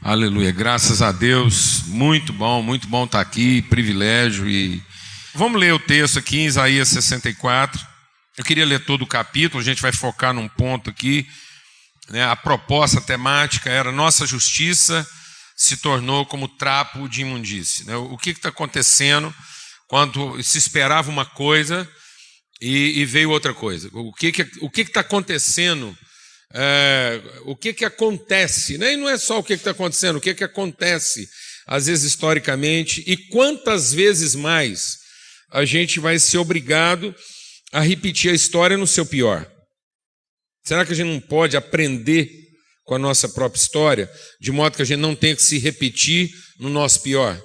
Aleluia, graças a Deus, muito bom estar aqui, privilégio. E vamos ler o texto aqui em Isaías 64. Eu queria ler todo o capítulo, a gente vai focar num ponto aqui, né? A proposta temática era: nossa justiça se tornou como trapo de imundície, né? O que está acontecendo quando se esperava uma coisa e veio outra coisa? O que está acontecendo? O que acontece, né? E não é só o que está acontecendo, o que acontece, às vezes historicamente, e quantas vezes mais a gente vai ser obrigado a repetir a história no seu pior. Será que a gente não pode aprender com a nossa própria história, de modo que a gente não tenha que se repetir no nosso pior?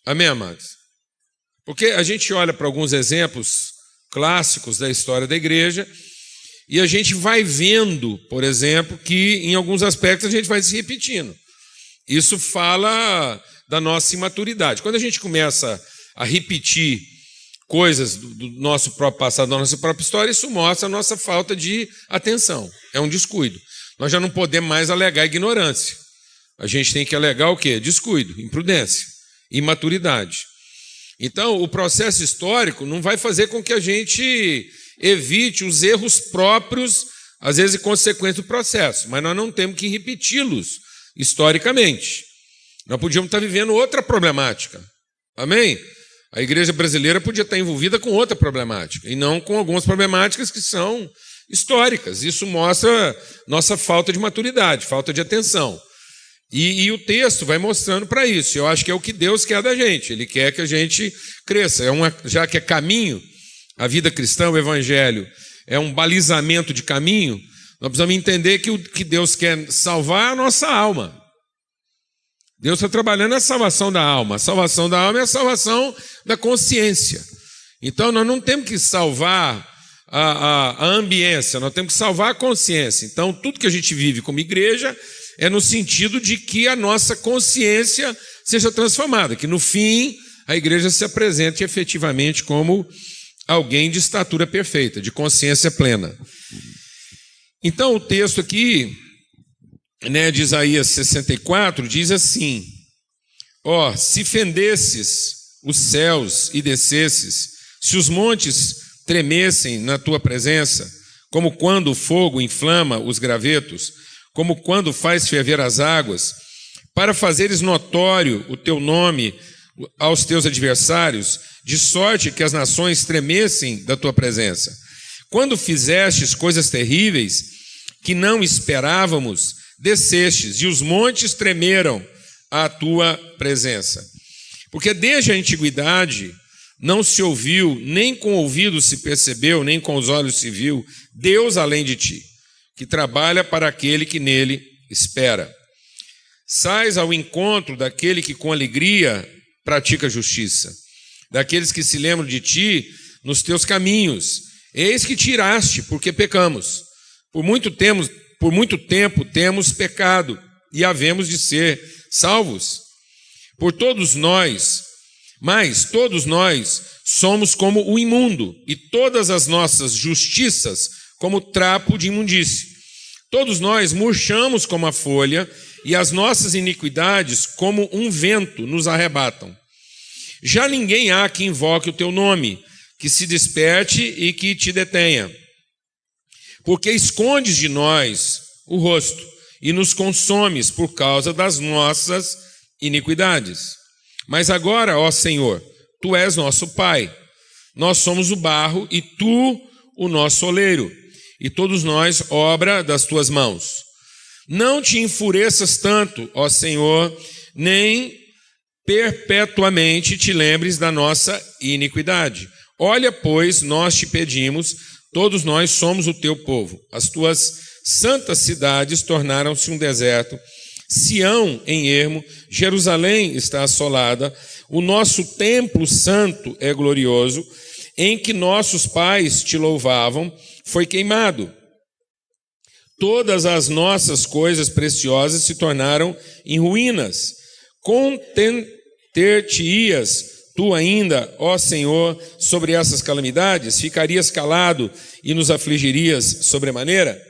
Amém, amados? Porque a gente olha para alguns exemplos clássicos da história da igreja e a gente vai vendo, por exemplo, que em alguns aspectos a gente vai se repetindo. Isso fala da nossa imaturidade. Quando a gente começa a repetir coisas do nosso próprio passado, da nossa própria história, isso mostra a nossa falta de atenção. É um descuido. Nós já não podemos mais alegar ignorância. A gente tem que alegar o quê? Descuido, imprudência, imaturidade. Então, o processo histórico não vai fazer com que a gente evite os erros próprios, às vezes consequência do processo, mas nós não temos que repeti-los historicamente. Nós podíamos estar vivendo outra problemática. Amém? A igreja brasileira podia estar envolvida com outra problemática, e não com algumas problemáticas que são históricas. Isso mostra nossa falta de maturidade, falta de atenção. E o texto vai mostrando para isso. Eu acho que é o que Deus quer da gente. Ele quer que a gente cresça. Já que é caminho, a vida cristã, o evangelho, é um balizamento de caminho, nós precisamos entender que o que Deus quer salvar é a nossa alma. Deus está trabalhando a salvação da alma. A salvação da alma é a salvação da consciência. Então, nós não temos que salvar a ambiência, nós temos que salvar a consciência. Então, tudo que a gente vive como igreja é no sentido de que a nossa consciência seja transformada, que no fim a igreja se apresente efetivamente como alguém de estatura perfeita, de consciência plena. Então, o texto aqui, né, de Isaías 64, diz assim: se fendesses os céus e descesses, se os montes tremessem na tua presença, como quando o fogo inflama os gravetos, como quando faz ferver as águas, para fazeres notório o teu nome aos teus adversários, de sorte que as nações tremessem da tua presença. Quando fizestes coisas terríveis que não esperávamos, descestes, e os montes tremeram à tua presença. Porque desde a antiguidade não se ouviu, nem com o ouvido se percebeu, nem com os olhos se viu, Deus além de ti, que trabalha para aquele que nele espera. Sais ao encontro daquele que com alegria pratica justiça, daqueles que se lembram de ti nos teus caminhos. Eis que tiraste, porque pecamos. Por muito tempo temos pecado, e havemos de ser salvos. Mas todos nós somos como o imundo, e todas as nossas justiças como trapo de imundície. Todos nós murchamos como a folha, e as nossas iniquidades como um vento nos arrebatam. Já ninguém há que invoque o teu nome, que se desperte e que te detenha. Porque escondes de nós o rosto e nos consomes por causa das nossas iniquidades. Mas agora, ó Senhor, tu és nosso Pai. Nós somos o barro e tu o nosso oleiro, e todos nós obra das tuas mãos. Não te enfureças tanto, ó Senhor, nem perpetuamente te lembres da nossa iniquidade. Olha, pois, nós te pedimos, todos nós somos o teu povo. As tuas santas cidades tornaram-se um deserto, Sião em ermo, Jerusalém está assolada, o nosso templo santo é glorioso, em que nossos pais te louvavam, foi queimado. Todas as nossas coisas preciosas se tornaram em ruínas. Conter-te-ias tu ainda, ó Senhor, sobre essas calamidades? Ficarias calado e nos afligirias sobremaneira?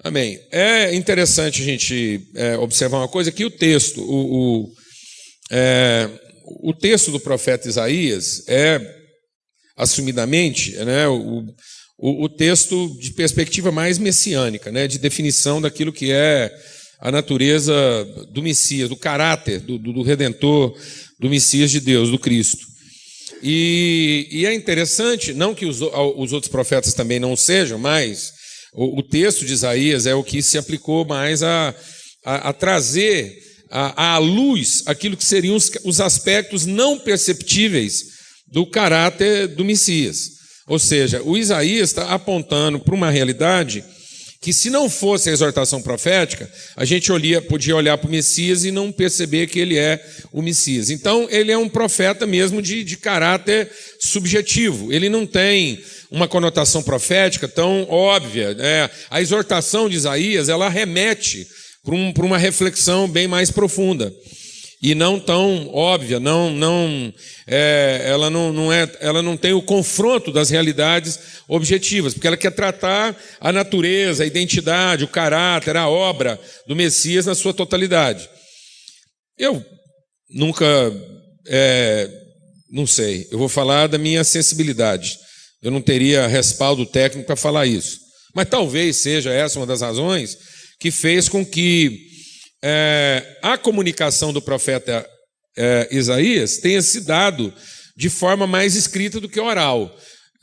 Amém. É interessante a gente observar uma coisa, que o texto, o texto do profeta Isaías é, assumidamente, né, o texto de perspectiva mais messiânica, né, de definição daquilo que é a natureza do Messias, do caráter do Redentor, do Messias de Deus, do Cristo. E é interessante, não que os outros profetas também não sejam, mas o texto de Isaías é o que se aplicou mais a trazer à luz aquilo que seriam os aspectos não perceptíveis do caráter do Messias. Ou seja, o Isaías está apontando para uma realidade que, se não fosse a exortação profética, a gente podia olhar para o Messias e não perceber que ele é o Messias. Então, ele é um profeta mesmo de caráter subjetivo. Ele não tem uma conotação profética tão óbvia, né? A exortação de Isaías, ela remete para uma reflexão bem mais profunda e não tão óbvia, ela não tem o confronto das realidades objetivas, porque ela quer tratar a natureza, a identidade, o caráter, a obra do Messias na sua totalidade. Eu nunca, não sei, eu vou falar da minha sensibilidade. Eu não teria respaldo técnico para falar isso. Mas talvez seja essa uma das razões que fez com que a comunicação do profeta Isaías tenha se dado de forma mais escrita do que oral.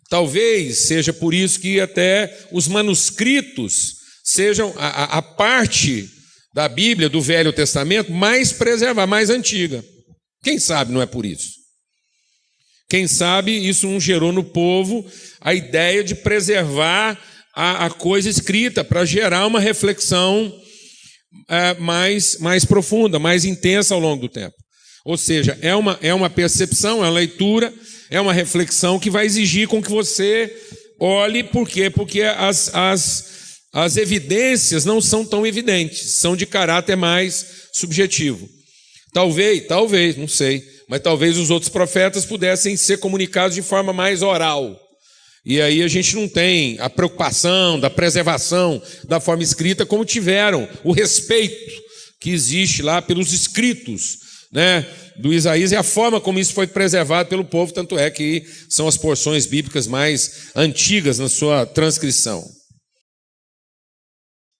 Talvez seja por isso que até os manuscritos sejam a parte da Bíblia, do Velho Testamento, mais preservada, mais antiga. Quem sabe não é por isso? Quem sabe isso não gerou no povo a ideia de preservar a coisa escrita para gerar uma reflexão mais profunda, mais intensa ao longo do tempo. Ou seja, é uma percepção, é uma leitura, é uma reflexão que vai exigir com que você olhe. Por quê? Porque as evidências não são tão evidentes, são de caráter mais subjetivo. Talvez, não sei, mas talvez os outros profetas pudessem ser comunicados de forma mais oral. E aí a gente não tem a preocupação da preservação da forma escrita como tiveram o respeito que existe lá pelos escritos, né, do Isaías, e a forma como isso foi preservado pelo povo, tanto é que são as porções bíblicas mais antigas na sua transcrição.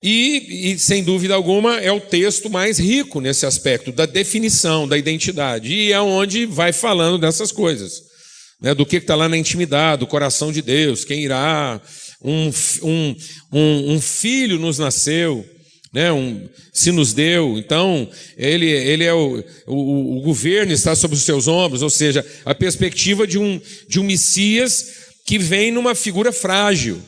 E sem dúvida alguma, é o texto mais rico nesse aspecto da definição, da identidade, e é onde vai falando dessas coisas, né, do que está lá na intimidade, do coração de Deus, quem irá, um filho nos nasceu, né, se nos deu. Então, ele é o governo está sobre os seus ombros, ou seja, a perspectiva de um Messias que vem numa figura frágil.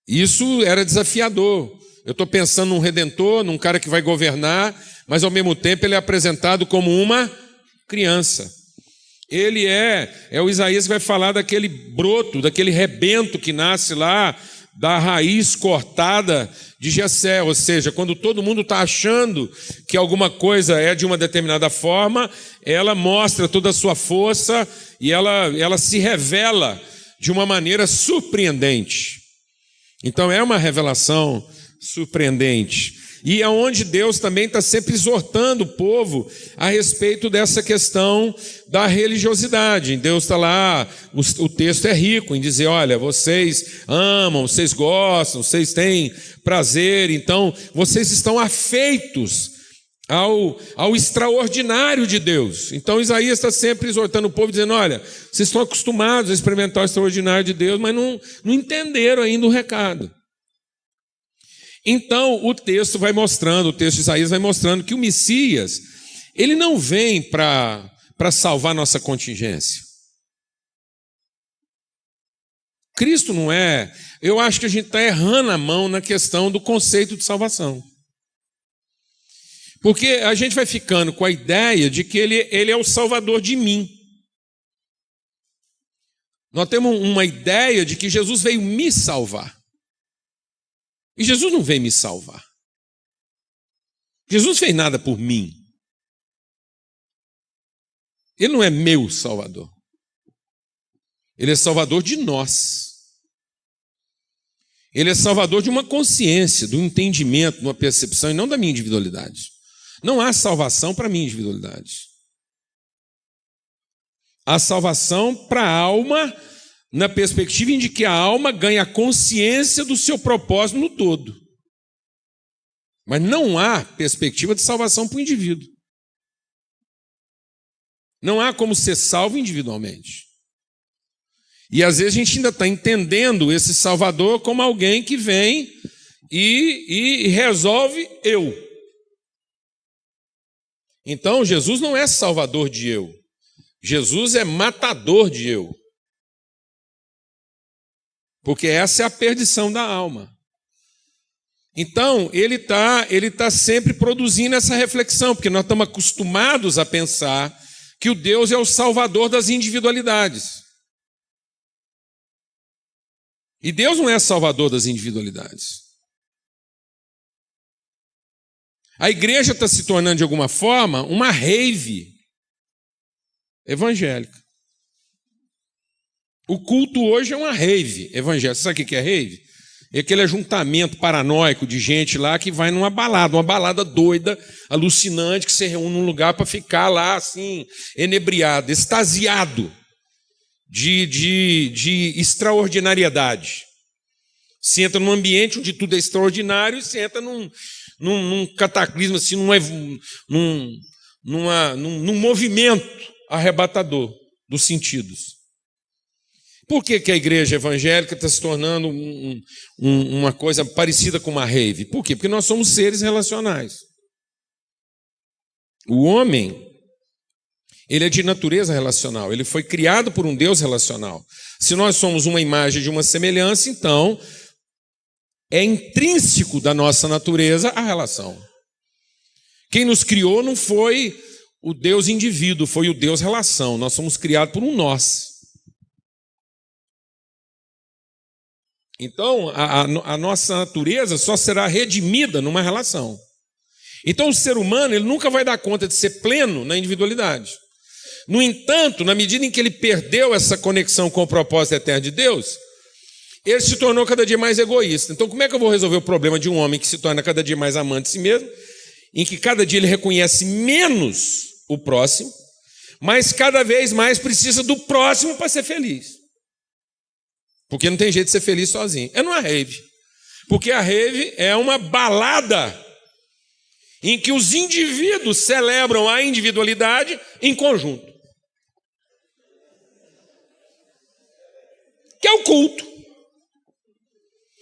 Isso era desafiador. Eu estou pensando num redentor, num cara que vai governar, mas ao mesmo tempo ele é apresentado como uma criança. Ele o Isaías que vai falar daquele broto, daquele rebento que nasce lá da raiz cortada de Jessé. Ou seja, quando todo mundo está achando que alguma coisa é de uma determinada forma, ela mostra toda a sua força e ela se revela de uma maneira surpreendente. Então é uma revelação surpreendente. E é onde Deus também está sempre exortando o povo a respeito dessa questão da religiosidade. Deus está lá, o texto é rico em dizer, olha, vocês amam, vocês gostam, vocês têm prazer, então vocês estão afeitos ao extraordinário de Deus. Então Isaías está sempre exortando o povo, dizendo, olha, vocês estão acostumados a experimentar o extraordinário de Deus, mas não entenderam ainda o recado. Então o texto de Isaías vai mostrando que o Messias, ele não vem para salvar nossa contingência. Cristo não é. Eu acho que a gente está errando a mão na questão do conceito de salvação. Porque a gente vai ficando com a ideia de que ele é o salvador de mim. Nós temos uma ideia de que Jesus veio me salvar. E Jesus não veio me salvar. Jesus não fez nada por mim. Ele não é meu salvador. Ele é salvador de nós. Ele é salvador de uma consciência, do entendimento, de uma percepção, e não da minha individualidade. Não há salvação para a minha individualidade. Há salvação para a alma, na perspectiva em que a alma ganha consciência do seu propósito no todo. Mas não há perspectiva de salvação para o indivíduo. Não há como ser salvo individualmente. E às vezes a gente ainda está entendendo esse Salvador como alguém que vem e resolve eu. Então Jesus não é salvador de eu. Jesus é matador de eu. Porque essa é a perdição da alma. Então, ele tá sempre produzindo essa reflexão, porque nós estamos acostumados a pensar que o Deus é o salvador das individualidades. E Deus não é salvador das individualidades. A igreja está se tornando, de alguma forma, uma rave evangélica. O culto hoje é uma rave evangélica. Você sabe o que é rave? É aquele ajuntamento paranoico de gente lá que vai numa balada doida, alucinante, que se reúne num lugar para ficar lá assim, enebriado, extasiado de extraordinariedade. Você entra num ambiente onde tudo é extraordinário e você entra num cataclismo, assim, num movimento arrebatador dos sentidos. Por que a igreja evangélica está se tornando uma coisa parecida com uma rave? Por quê? Porque nós somos seres relacionais. O homem, ele é de natureza relacional, ele foi criado por um Deus relacional. Se nós somos uma imagem de uma semelhança, então é intrínseco da nossa natureza a relação. Quem nos criou não foi o Deus indivíduo, foi o Deus relação. Nós somos criados por um nós. Então, a nossa natureza só será redimida numa relação. Então, o ser humano ele nunca vai dar conta de ser pleno na individualidade. No entanto, na medida em que ele perdeu essa conexão com o propósito eterno de Deus, ele se tornou cada dia mais egoísta. Então, como é que eu vou resolver o problema de um homem que se torna cada dia mais amante de si mesmo, em que cada dia ele reconhece menos o próximo, mas cada vez mais precisa do próximo para ser feliz? Porque não tem jeito de ser feliz sozinho. É numa rave. Porque a rave é uma balada em que os indivíduos celebram a individualidade em conjunto. Que é o culto.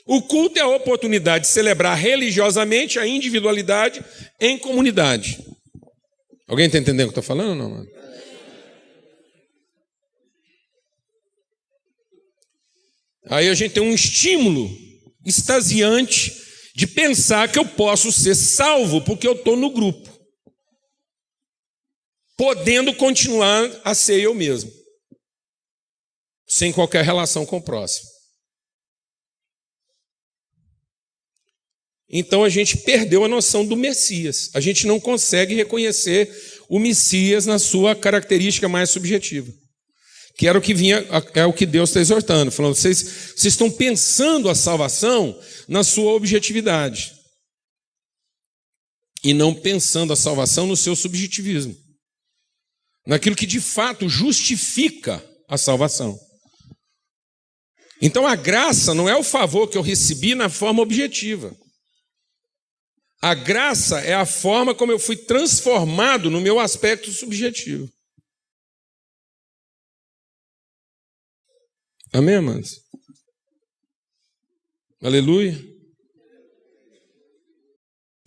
O culto é a oportunidade de celebrar religiosamente a individualidade em comunidade. Alguém está entendendo o que eu estou falando ou não, mano? Aí a gente tem um estímulo extasiante de pensar que eu posso ser salvo porque eu estou no grupo, podendo continuar a ser eu mesmo, sem qualquer relação com o próximo. Então a gente perdeu a noção do Messias. A gente não consegue reconhecer o Messias na sua característica mais subjetiva. Que era o que vinha, é o que Deus está exortando, falando, vocês estão pensando a salvação na sua objetividade e não pensando a salvação no seu subjetivismo, naquilo que de fato justifica a salvação. Então a graça não é o favor que eu recebi na forma objetiva. A graça é a forma como eu fui transformado no meu aspecto subjetivo. Amém, amados? Aleluia.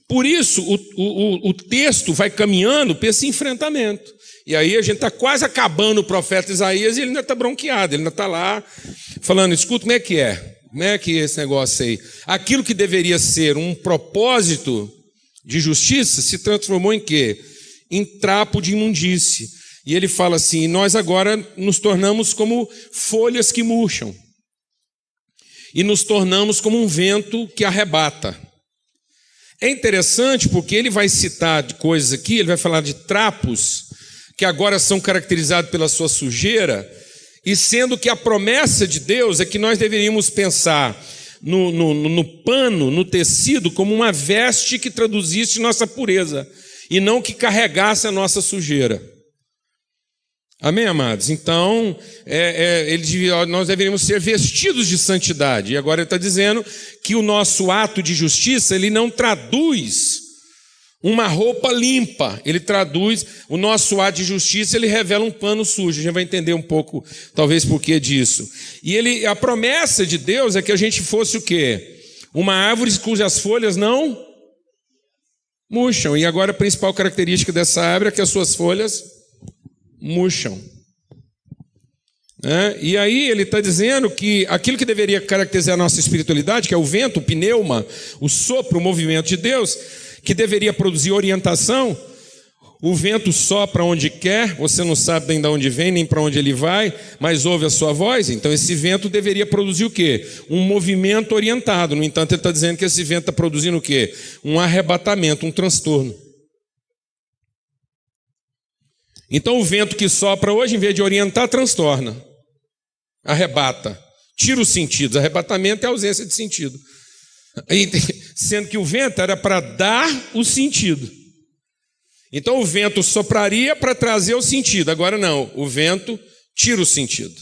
Por isso, o texto vai caminhando para esse enfrentamento. E aí a gente está quase acabando o profeta Isaías e ele ainda está bronqueado. Ele ainda está lá falando, escuta, como é que é? Como é que é esse negócio aí? Aquilo que deveria ser um propósito de justiça se transformou em quê? Em trapo de imundície. E ele fala assim, nós agora nos tornamos como folhas que murcham. E nos tornamos como um vento que arrebata. É interessante porque ele vai citar coisas aqui, ele vai falar de trapos que agora são caracterizados pela sua sujeira, e sendo que a promessa de Deus é que nós deveríamos pensar no pano, no tecido, como uma veste que traduzisse nossa pureza, e não que carregasse a nossa sujeira. Amém, amados? Então, nós deveríamos ser vestidos de santidade. E agora ele está dizendo que o nosso ato de justiça, ele não traduz uma roupa limpa. Ele traduz, o nosso ato de justiça, ele revela um pano sujo. A gente vai entender um pouco, talvez, por que disso. E a promessa de Deus é que a gente fosse o quê? Uma árvore cujas folhas não murcham. E agora a principal característica dessa árvore é que as suas folhas murcham. E aí ele está dizendo que aquilo que deveria caracterizar a nossa espiritualidade, que é o vento, o pneuma, o sopro, o movimento de Deus, que deveria produzir orientação, o vento sopra onde quer, você não sabe nem de onde vem, nem para onde ele vai, mas ouve a sua voz. Então esse vento deveria produzir o quê? Um movimento orientado. No entanto, ele está dizendo que esse vento está produzindo o quê? Um arrebatamento, um transtorno. Então o vento que sopra hoje, em vez de orientar, transtorna, arrebata, tira os sentidos. Arrebatamento é a ausência de sentido, sendo que o vento era para dar o sentido. Então o vento sopraria para trazer o sentido. Agora não, o vento tira o sentido.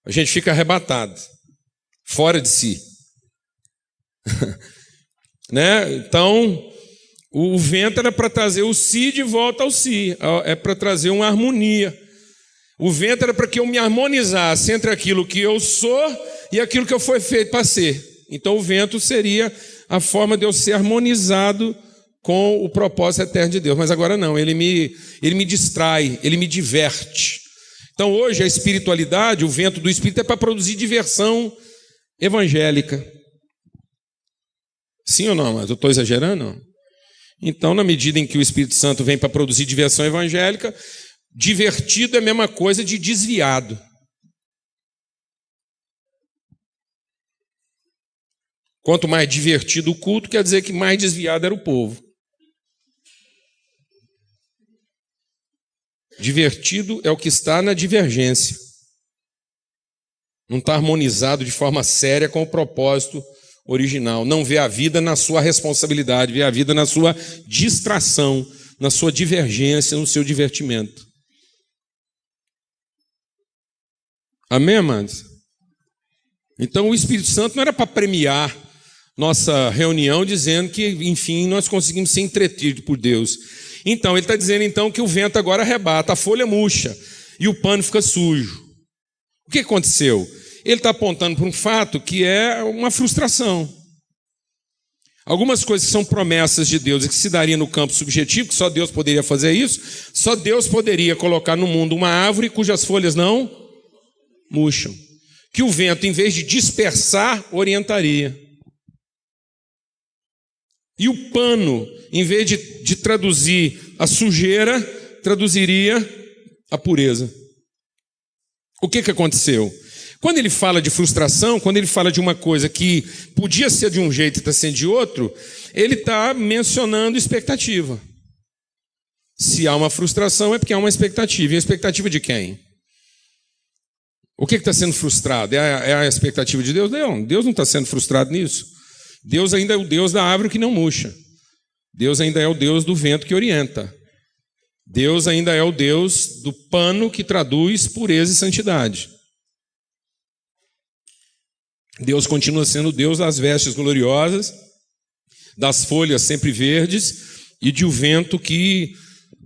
A gente fica arrebatado, fora de si. Então o vento era para trazer o si de volta ao si, é para trazer uma harmonia. O vento era para que eu me harmonizasse entre aquilo que eu sou e aquilo que eu fui feito para ser. Então o vento seria a forma de eu ser harmonizado com o propósito eterno de Deus. Mas agora não, ele me distrai, ele me diverte. Então hoje a espiritualidade, o vento do Espírito é para produzir diversão evangélica. Sim ou não? Mas eu estou exagerando? Não. Então, na medida em que o Espírito Santo vem para produzir diversão evangélica, divertido é a mesma coisa de desviado. Quanto mais divertido o culto, quer dizer que mais desviado era o povo. Divertido é o que está na divergência. Não está harmonizado de forma séria com o propósito original. Não vê a vida na sua responsabilidade, vê a vida na sua distração, na sua divergência, no seu divertimento. Amém, amados? Então o Espírito Santo não era para premiar nossa reunião dizendo que, enfim, nós conseguimos ser entretidos por Deus. Então ele está dizendo então que o vento agora arrebata, a folha murcha e o pano fica sujo. O que aconteceu? Ele está apontando para um fato que é uma frustração. Algumas coisas que são promessas de Deus e que se daria no campo subjetivo, que só Deus poderia fazer isso, só Deus poderia colocar no mundo uma árvore cujas folhas não murcham. Que o vento, em vez de dispersar, orientaria. E o pano, em vez de traduzir a sujeira, traduziria a pureza. O que aconteceu? Quando ele fala de frustração, quando ele fala de uma coisa que podia ser de um jeito e está sendo de outro, ele está mencionando expectativa. Se há uma frustração é porque há uma expectativa. E a expectativa de quem? O que está sendo frustrado? É a expectativa de Deus? Não, Deus não está sendo frustrado nisso. Deus ainda é o Deus da árvore que não murcha. Deus ainda é o Deus do vento que orienta. Deus ainda é o Deus do pano que traduz pureza e santidade. Deus continua sendo o Deus das vestes gloriosas, das folhas sempre verdes e de um vento que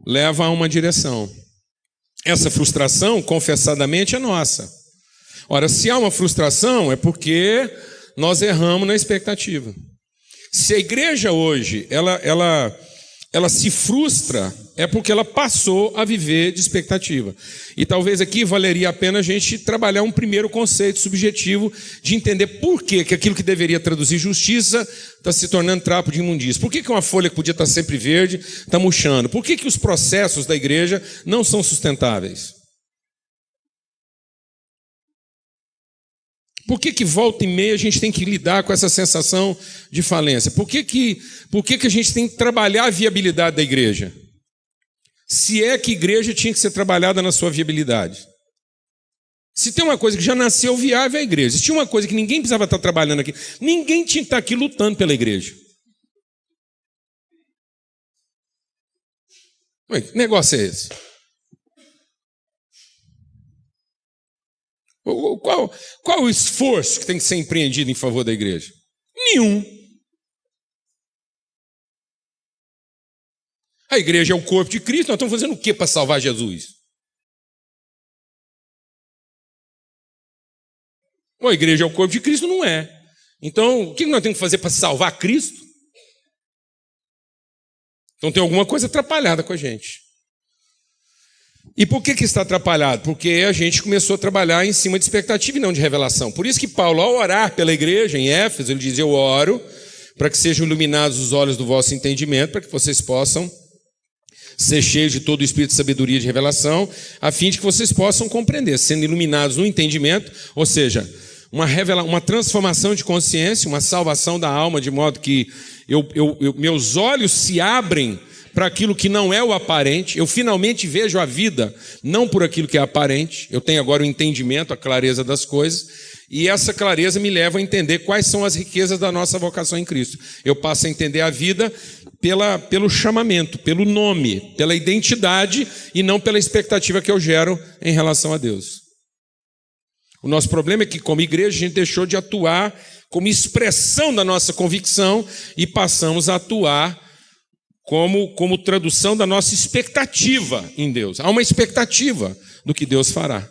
leva a uma direção. Essa frustração, confessadamente, é nossa. Ora, se há uma frustração, é porque nós erramos na expectativa. Se a igreja hoje, ela se frustra, é porque ela passou a viver de expectativa. E talvez aqui valeria a pena a gente trabalhar um primeiro conceito subjetivo de entender por que aquilo que deveria traduzir justiça está se tornando trapo de imundícia. Por que uma folha que podia estar sempre verde está murchando? Por que os processos da igreja não são sustentáveis? Por que volta e meia a gente tem que lidar com essa sensação de falência? Por que a gente tem que trabalhar a viabilidade da igreja? Se é que a igreja tinha que ser trabalhada na sua viabilidade. Se tem uma coisa que já nasceu viável, é a igreja. Se tinha uma coisa que ninguém precisava estar trabalhando aqui, ninguém tinha que estar aqui lutando pela igreja. Ué, que negócio é esse? Qual o esforço que tem que ser empreendido em favor da igreja? Nenhum. A igreja é o corpo de Cristo, nós estamos fazendo o que para salvar Jesus? A igreja é o corpo de Cristo? Não é. Então, o que nós temos que fazer para salvar Cristo? Então tem alguma coisa atrapalhada com a gente. E por que está atrapalhado? Porque a gente começou a trabalhar em cima de expectativa e não de revelação. Por isso que Paulo, ao orar pela igreja em Éfeso, ele diz: eu oro para que sejam iluminados os olhos do vosso entendimento, para que vocês possam ser cheios de todo o espírito de sabedoria e de revelação, a fim de que vocês possam compreender, sendo iluminados no entendimento, ou seja, uma transformação de consciência, uma salvação da alma, de modo que meus olhos se abrem para aquilo que não é o aparente. Eu finalmente vejo a vida não por aquilo que é aparente. Eu tenho agora o entendimento, a clareza das coisas, e essa clareza me leva a entender quais são as riquezas da nossa vocação em Cristo. Eu passo a entender a vida pelo chamamento, pelo nome, pela identidade, e não pela expectativa que eu gero em relação a Deus. O nosso problema é que, como igreja, a gente deixou de atuar como expressão da nossa convicção e passamos a atuar como tradução da nossa expectativa em Deus. Há uma expectativa do que Deus fará.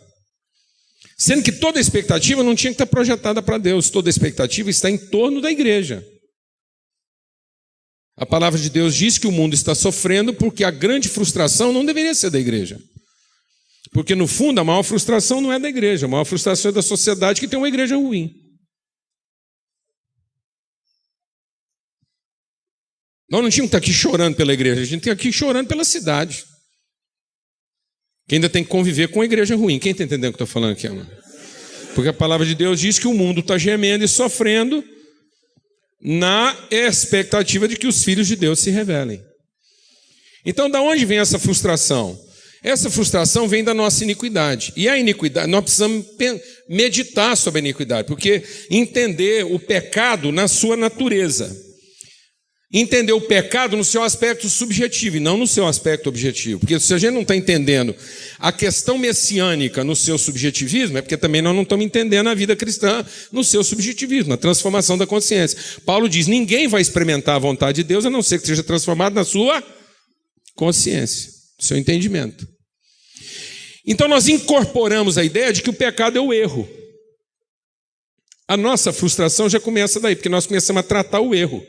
Sendo que toda expectativa não tinha que estar projetada para Deus, toda expectativa está em torno da igreja. A palavra de Deus diz que o mundo está sofrendo porque a grande frustração não deveria ser da igreja. Porque, no fundo, a maior frustração não é da igreja, a maior frustração é da sociedade que tem uma igreja ruim. Nós não tínhamos que estar aqui chorando pela igreja, a gente tem aqui chorando pela cidade. Que ainda tem que conviver com a igreja ruim. Quem está entendendo o que eu estou falando aqui, mano? Porque a palavra de Deus diz que o mundo está gemendo e sofrendo na expectativa de que os filhos de Deus se revelem. Então, da onde vem essa frustração? Essa frustração vem da nossa iniquidade. E a iniquidade, nós precisamos meditar sobre a iniquidade, porque entender o pecado na sua natureza. Entender o pecado no seu aspecto subjetivo e não no seu aspecto objetivo. Porque se a gente não está entendendo a questão messiânica no seu subjetivismo, é porque também nós não estamos entendendo a vida cristã no seu subjetivismo, na transformação da consciência. Paulo diz: ninguém vai experimentar a vontade de Deus a não ser que seja transformado na sua consciência, no seu entendimento. Então nós incorporamos a ideia de que o pecado é o erro. A nossa frustração já começa daí, porque nós começamos a tratar o erro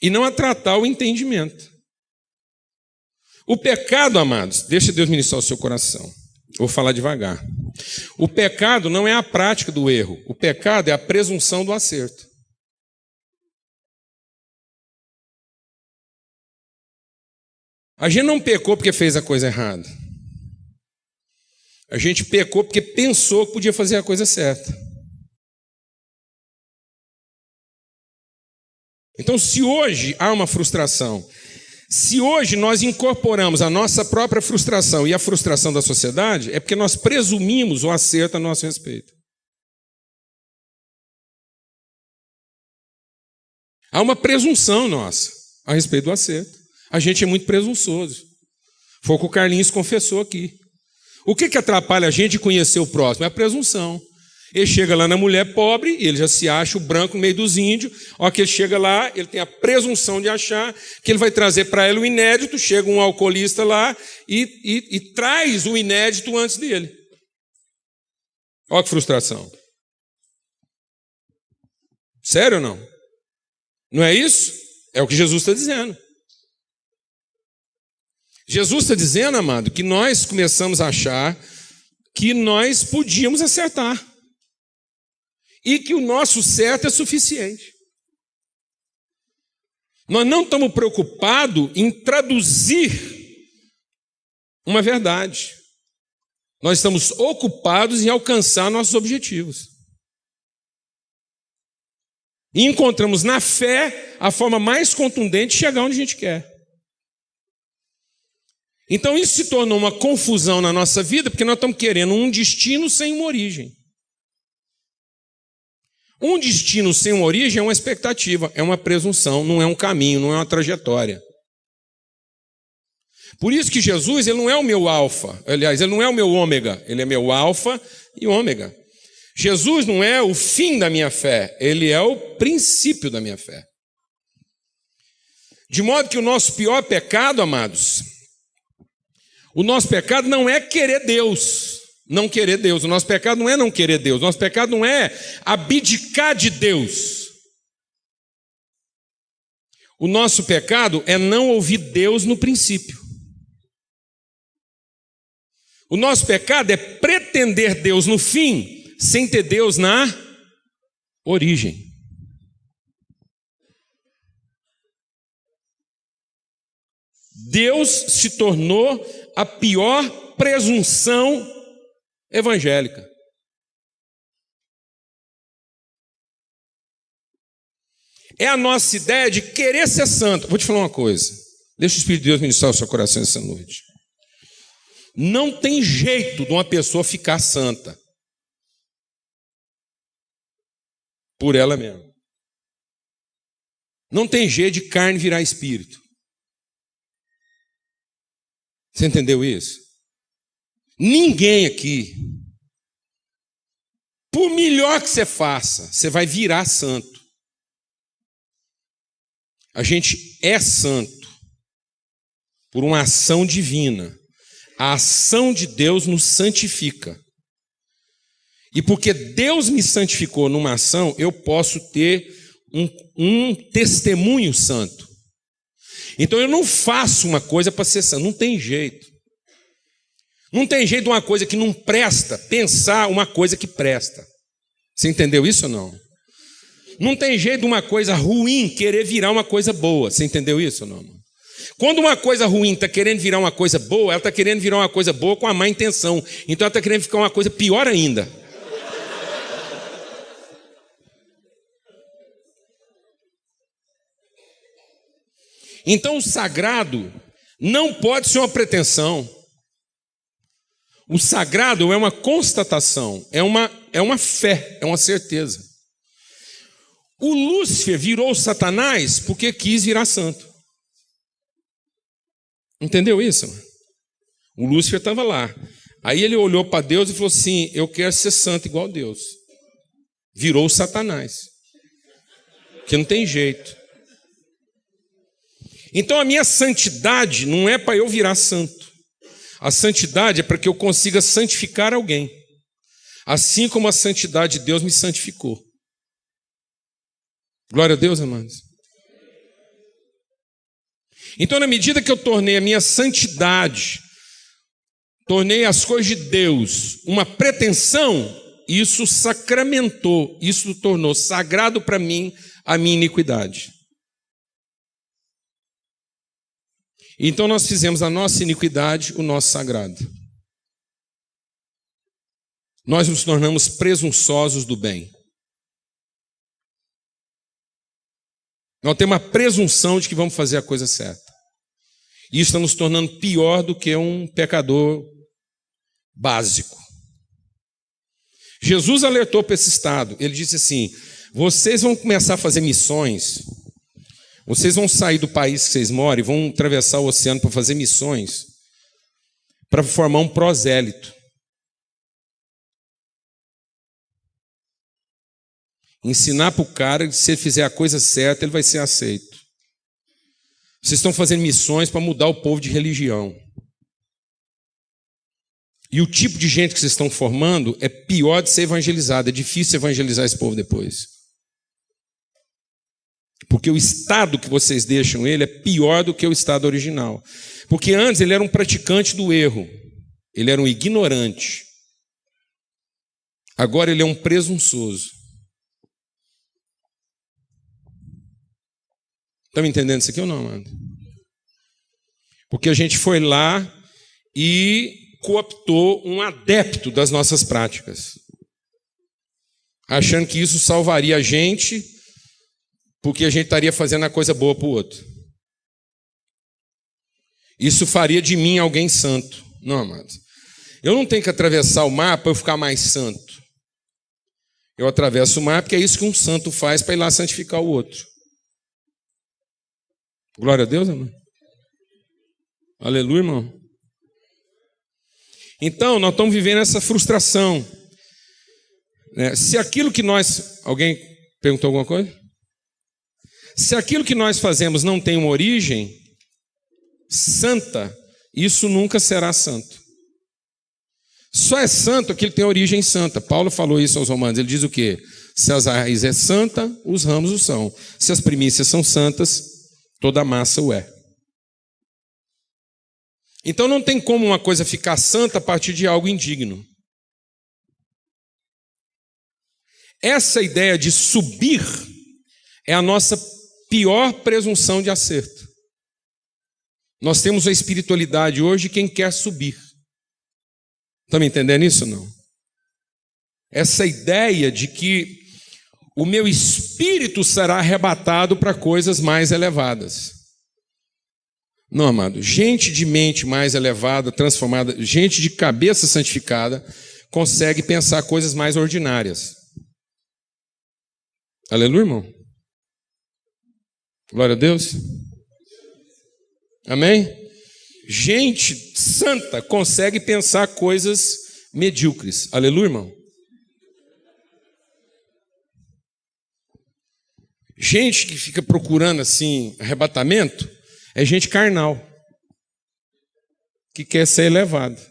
e não a tratar o entendimento. O pecado, amados, deixa Deus ministrar o seu coração. Vou falar devagar. O pecado não é a prática do erro. O pecado é a presunção do acerto. A gente não pecou porque fez a coisa errada. A gente pecou porque pensou que podia fazer a coisa certa. Então, se hoje há uma frustração, se hoje nós incorporamos a nossa própria frustração e a frustração da sociedade, é porque nós presumimos o acerto a nosso respeito. Há uma presunção nossa a respeito do acerto. A gente é muito presunçoso. Foi o que o Carlinhos confessou aqui. O que atrapalha a gente de conhecer o próximo? É a presunção. Ele chega lá na mulher pobre, ele já se acha o branco no meio dos índios. A hora que ele chega lá, ele tem a presunção de achar que ele vai trazer para ela o inédito. Chega um alcoolista lá e traz o inédito antes dele. Olha que frustração. Sério ou não? Não é isso? É o que Jesus está dizendo. Jesus está dizendo, amado, que nós começamos a achar que nós podíamos acertar. E que o nosso certo é suficiente. Nós não estamos preocupados em traduzir uma verdade. Nós estamos ocupados em alcançar nossos objetivos. E encontramos na fé a forma mais contundente de chegar onde a gente quer. Então isso se tornou uma confusão na nossa vida, porque nós estamos querendo um destino sem uma origem. Um destino sem uma origem é uma expectativa, é uma presunção, não é um caminho, não é uma trajetória. Por isso que Jesus, ele não é o meu alfa, aliás, ele não é o meu ômega, ele é meu alfa e ômega. Jesus não é o fim da minha fé, ele é o princípio da minha fé. De modo que o nosso pior pecado, amados, o nosso pecado não é querer Deus, não querer Deus. O nosso pecado não é não querer Deus, o nosso pecado não é abdicar de Deus. O nosso pecado é não ouvir Deus no princípio. O nosso pecado é pretender Deus no fim, sem ter Deus na origem. Deus se tornou a pior presunção evangélica. É a nossa ideia de querer ser santo. Vou te falar uma coisa. Deixa o Espírito de Deus ministrar o seu coração essa noite. Não tem jeito de uma pessoa ficar santa por ela mesma. Não tem jeito de carne virar espírito. Você entendeu isso? Ninguém aqui, por melhor que você faça, você vai virar santo. A gente é santo por uma ação divina. A ação de Deus nos santifica. E porque Deus me santificou numa ação, eu posso ter um testemunho santo. Então eu não faço uma coisa para ser santo, não tem jeito. Não tem jeito de uma coisa que não presta, pensar uma coisa que presta. Você entendeu isso ou não? Não tem jeito de uma coisa ruim querer virar uma coisa boa. Você entendeu isso ou não? Quando uma coisa ruim está querendo virar uma coisa boa, ela está querendo virar uma coisa boa com a má intenção. Então ela está querendo ficar uma coisa pior ainda. Então o sagrado não pode ser uma pretensão. O sagrado é uma constatação, é uma fé, é uma certeza. O Lúcifer virou Satanás porque quis virar santo. Entendeu isso? O Lúcifer estava lá. Aí ele olhou para Deus e falou assim: eu quero ser santo igual a Deus. Virou Satanás. Porque não tem jeito. Então a minha santidade não é para eu virar santo. A santidade é para que eu consiga santificar alguém. Assim como a santidade de Deus me santificou. Glória a Deus, amados. Então, na medida que eu tornei a minha santidade, tornei as coisas de Deus uma pretensão, isso sacramentou, isso tornou sagrado para mim a minha iniquidade. Então nós fizemos a nossa iniquidade o nosso sagrado. Nós nos tornamos presunçosos do bem. Nós temos a presunção de que vamos fazer a coisa certa. E isso está nos tornando pior do que um pecador básico. Jesus alertou para esse estado. Ele disse assim: vocês vão começar a fazer missões, vocês vão sair do país que vocês moram e vão atravessar o oceano para fazer missões, para formar um prosélito. Ensinar para o cara que se ele fizer a coisa certa, ele vai ser aceito. Vocês estão fazendo missões para mudar o povo de religião. E o tipo de gente que vocês estão formando é pior de ser evangelizado. É difícil evangelizar esse povo depois. Porque o estado que vocês deixam ele é pior do que o estado original. Porque antes ele era um praticante do erro. Ele era um ignorante. Agora ele é um presunçoso. Estão me entendendo isso aqui ou não, mano? Porque a gente foi lá e cooptou um adepto das nossas práticas, achando que isso salvaria a gente, porque a gente estaria fazendo a coisa boa para o outro. Isso faria de mim alguém santo. Não, amados. Eu não tenho que atravessar o mar para eu ficar mais santo. Eu atravesso o mar porque é isso que um santo faz para ir lá santificar o outro. Glória a Deus, irmão. Aleluia, irmão. Então, nós estamos vivendo essa frustração. Se aquilo que nós... Alguém perguntou alguma coisa? Se aquilo que nós fazemos não tem uma origem santa, isso nunca será santo. Só é santo aquilo que tem origem santa. Paulo falou isso aos Romanos. Ele diz o quê? Se as raízes é santa, os ramos o são. Se as primícias são santas, toda a massa o é. Então não tem como uma coisa ficar santa a partir de algo indigno. Essa ideia de subir é a nossa pior presunção de acerto. Nós temos a espiritualidade hoje de quem quer subir. Estão me entendendo isso ou não? Essa ideia de que o meu espírito será arrebatado para coisas mais elevadas. Não, amado, gente de mente mais elevada, transformada, gente de cabeça santificada, consegue pensar coisas mais ordinárias. Aleluia, irmão? Glória a Deus. Amém? Gente santa consegue pensar coisas medíocres. Aleluia, irmão? Gente que fica procurando assim arrebatamento é gente carnal que quer ser elevado.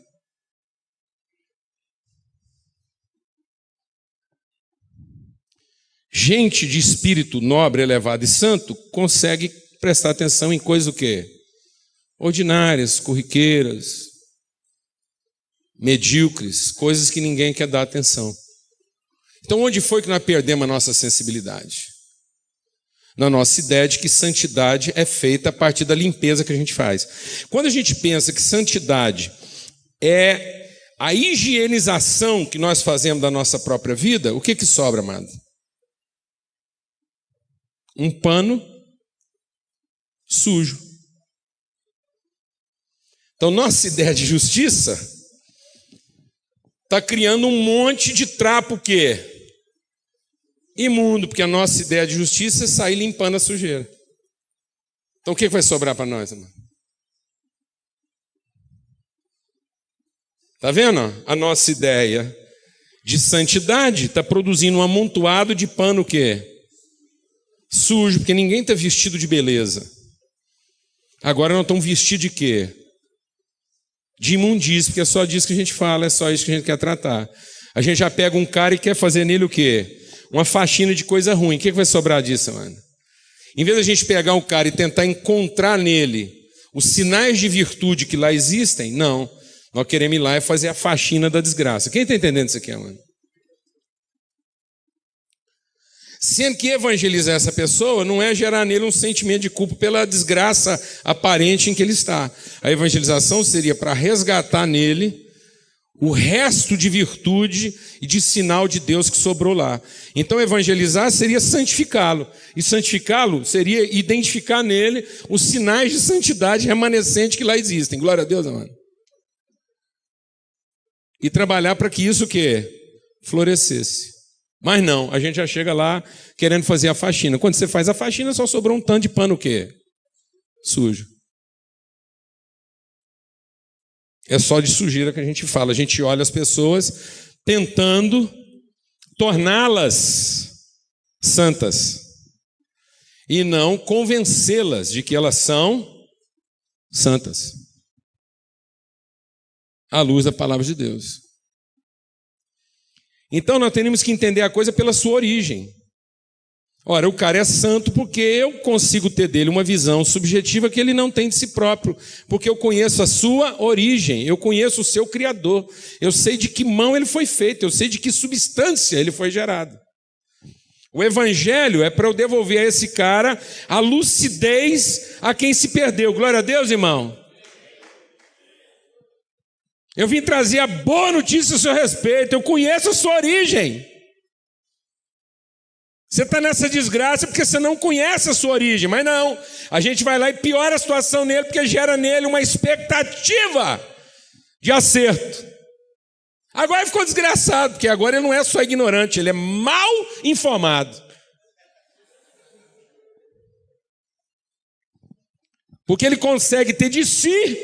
Gente de espírito nobre, elevado e santo consegue prestar atenção em coisas o quê? Ordinárias, corriqueiras, medíocres, coisas que ninguém quer dar atenção. Então, onde foi que nós perdemos a nossa sensibilidade? Na nossa ideia de que santidade é feita a partir da limpeza que a gente faz. Quando a gente pensa que santidade é a higienização que nós fazemos da nossa própria vida, o que sobra, amado? Um pano sujo. Então, nossa ideia de justiça está criando um monte de trapo que imundo, porque a nossa ideia de justiça é sair limpando a sujeira. Então, o que vai sobrar para nós, irmão? Está vendo? A nossa ideia de santidade está produzindo um amontoado de pano que sujo, porque ninguém está vestido de beleza. Agora nós estamos vestidos de quê? De imundícia, porque é só disso que a gente fala, é só isso que a gente quer tratar. A gente já pega um cara e quer fazer nele o quê? Uma faxina de coisa ruim. O que vai sobrar disso, mano? Em vez da gente pegar um cara e tentar encontrar nele os sinais de virtude que lá existem, não. Nós queremos ir lá e fazer a faxina da desgraça. Quem está entendendo isso aqui, mano? Sendo que evangelizar essa pessoa não é gerar nele um sentimento de culpa pela desgraça aparente em que ele está. A evangelização seria para resgatar nele o resto de virtude e de sinal de Deus que sobrou lá. Então evangelizar seria santificá-lo. E santificá-lo seria identificar nele os sinais de santidade remanescente que lá existem. Glória a Deus, amado. E trabalhar para que isso que florescesse. Mas não, a gente já chega lá querendo fazer a faxina. Quando você faz a faxina, só sobrou um tanto de pano o quê? Sujo. É só de sujeira que a gente fala. A gente olha as pessoas tentando torná-las santas e não convencê-las de que elas são santas. À luz da palavra de Deus. Então nós temos que entender a coisa pela sua origem. Ora, o cara é santo porque eu consigo ter dele uma visão subjetiva que ele não tem de si próprio, porque eu conheço a sua origem, eu conheço o seu Criador, eu sei de que mão ele foi feito, eu sei de que substância ele foi gerado. O evangelho é para eu devolver a esse cara a lucidez a quem se perdeu. Glória a Deus, irmão. Eu vim trazer a boa notícia a seu respeito. Eu conheço a sua origem. Você está nessa desgraça porque você não conhece a sua origem, mas não. A gente vai lá e piora a situação nele porque gera nele uma expectativa de acerto. Agora ele ficou desgraçado, porque agora ele não é só ignorante, ele é mal informado. Porque ele consegue ter de si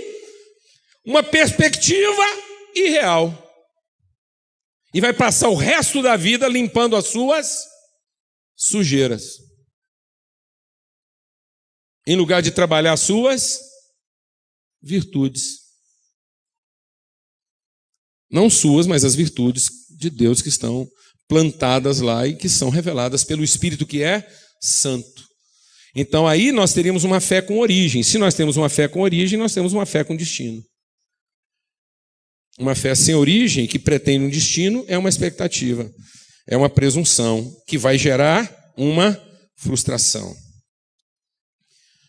uma perspectiva irreal. E vai passar o resto da vida limpando as suas sujeiras, em lugar de trabalhar as suas virtudes. Não suas, mas as virtudes de Deus que estão plantadas lá e que são reveladas pelo Espírito que é santo. Então aí nós teríamos uma fé com origem. Se nós temos uma fé com origem, nós temos uma fé com destino. Uma fé sem origem, que pretende um destino, é uma expectativa. É uma presunção que vai gerar uma frustração.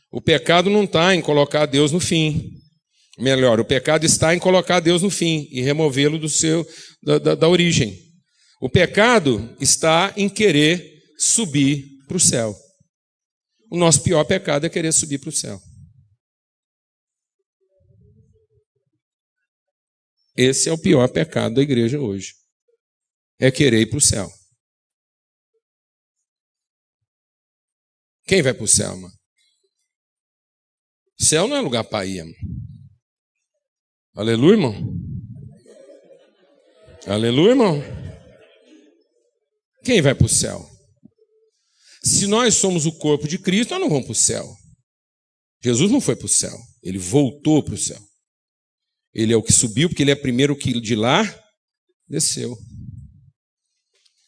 O pecado não está em colocar Deus no fim. Melhor, o pecado está em colocar Deus no fim e removê-lo da origem. O pecado está em querer subir para o céu. O nosso pior pecado é querer subir para o céu. Esse é o pior pecado da igreja hoje. É querer ir para o céu. Quem vai para o céu, mano? Céu não é lugar para ir, mano. Aleluia, irmão? Aleluia, irmão? Quem vai para o céu? Se nós somos o corpo de Cristo, nós não vamos para o céu. Jesus não foi para o céu. Ele voltou para o céu. Ele é o que subiu, porque ele é primeiro que de lá desceu.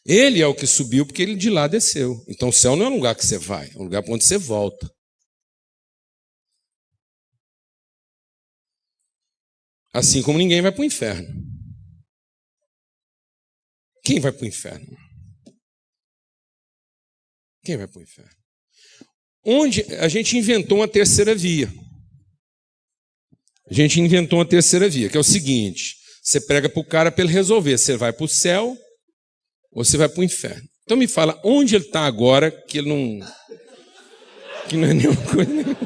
Ele é o que subiu, porque ele de lá desceu. Então o céu não é um lugar que você vai, é um lugar para onde você volta. Assim como ninguém vai para o inferno. Quem vai para o inferno? Quem vai para o inferno? Onde a gente inventou uma terceira via. A gente inventou uma terceira via, que é o seguinte: você prega para o cara para ele resolver, você vai para o céu ou você vai para o inferno. Então me fala, onde ele está agora, que ele não... que não é nenhuma coisa nenhuma.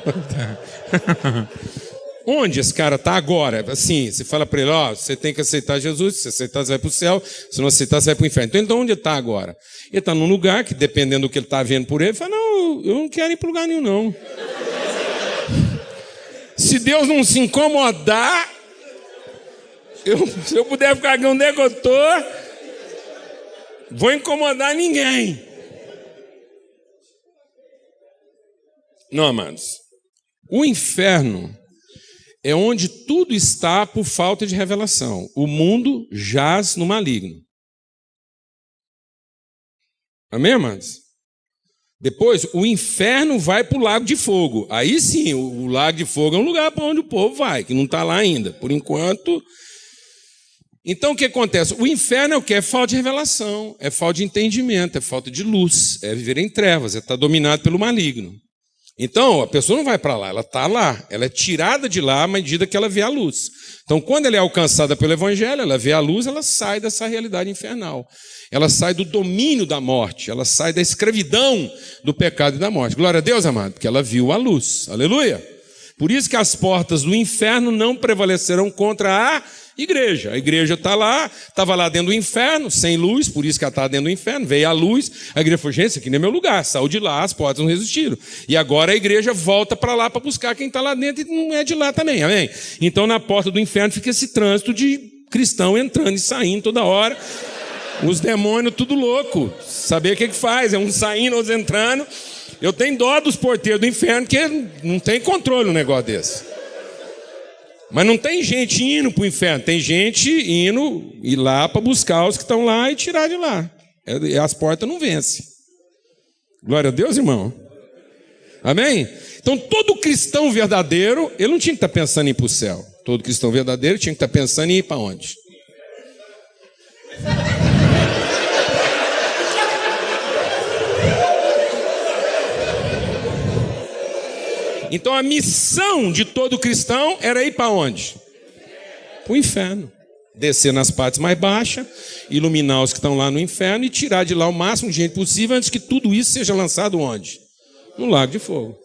Onde esse cara está agora? Assim, você fala para ele, ó, você tem que aceitar Jesus, se aceitar você vai para o céu, se não aceitar você vai para o inferno. Então onde ele está agora? Ele está num lugar que, dependendo do que ele está vendo por ele, ele fala, não, eu não quero ir para lugar nenhum, não. Se Deus não se incomodar, se eu puder ficar onde é que eu estou, vou incomodar ninguém. Não, amados. O inferno é onde tudo está por falta de revelação. O mundo jaz no maligno. Amém, amados? Depois, o inferno vai para o lago de fogo. Aí sim, o lago de fogo é um lugar para onde o povo vai, que não está lá ainda. Por enquanto. Então, o que acontece? O inferno é o quê? É falta de revelação, é falta de entendimento, é falta de luz, é viver em trevas, é estar dominado pelo maligno. Então, a pessoa não vai para lá, ela está lá. Ela é tirada de lá à medida que ela vê a luz. Então, quando ela é alcançada pelo Evangelho, ela vê a luz, ela sai dessa realidade infernal. Ela sai do domínio da morte, ela sai da escravidão do pecado e da morte. Glória a Deus, amado, porque ela viu a luz. Aleluia! Por isso que as portas do inferno não prevalecerão contra a igreja. A igreja está lá, estava lá dentro do inferno, sem luz, por isso que ela está dentro do inferno, veio a luz, a igreja falou, gente, isso aqui não é meu lugar, saiu de lá, as portas não resistiram. E agora a igreja volta para lá para buscar quem está lá dentro e não é de lá também, amém? Então na porta do inferno fica esse trânsito de cristão entrando e saindo toda hora, os demônios tudo louco, saber o que faz, é uns saindo, outros entrando. Eu tenho dó dos porteiros do inferno, que não tem controle um negócio desse. Mas não tem gente indo para o inferno, tem gente indo ir lá para buscar os que estão lá e tirar de lá. As portas não vencem. Glória a Deus, irmão. Amém? Então todo cristão verdadeiro, ele não tinha que estar pensando em ir para o céu. Todo cristão verdadeiro tinha que estar pensando em ir para onde? Então a missão de todo cristão era ir para onde? Para o inferno. descer nas partes mais baixas, iluminar os que estão lá no inferno e tirar de lá o máximo de gente possível antes que tudo isso seja lançado onde? No lago de fogo.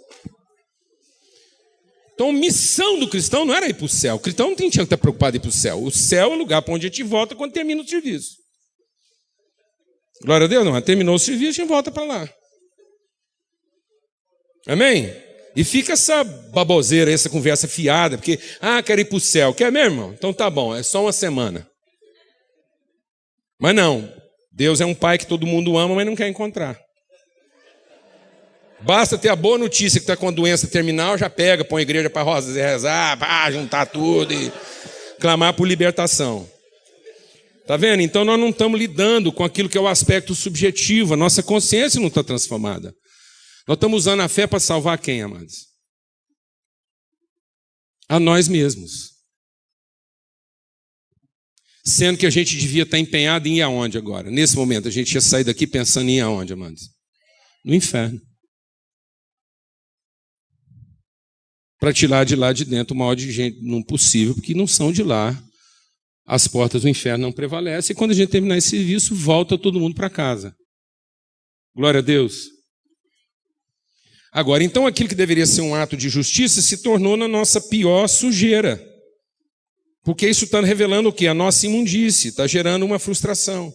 Então, a missão do cristão não era ir para o céu. O cristão não tinha que estar preocupado em ir para o céu. O céu é o lugar para onde a gente volta quando termina o serviço. Glória a Deus, não. Terminou o serviço, a gente volta para lá. Amém? E fica essa baboseira, essa conversa fiada, porque, quero ir para o céu. Quer mesmo, irmão? Então tá bom, é só uma semana. Mas não, Deus é um pai que todo mundo ama, mas não quer encontrar. Basta ter a boa notícia que está com a doença terminal, já pega, põe a igreja para rezar, juntar tudo e clamar por libertação. Está vendo? Então nós não estamos lidando com aquilo que é o aspecto subjetivo, a nossa consciência não está transformada. Nós estamos usando a fé para salvar quem, amados? A nós mesmos. Sendo que a gente devia estar empenhado em ir aonde agora? Nesse momento, a gente ia sair daqui pensando em ir aonde, amados? No inferno. Para tirar de lá de dentro o maior de gente não possível, porque não são de lá. As portas do inferno não prevalecem. E quando a gente terminar esse serviço, volta todo mundo para casa. Glória a Deus. Agora, então aquilo que deveria ser um ato de justiça se tornou na nossa pior sujeira. Porque isso está revelando o quê? A nossa imundície, está gerando uma frustração.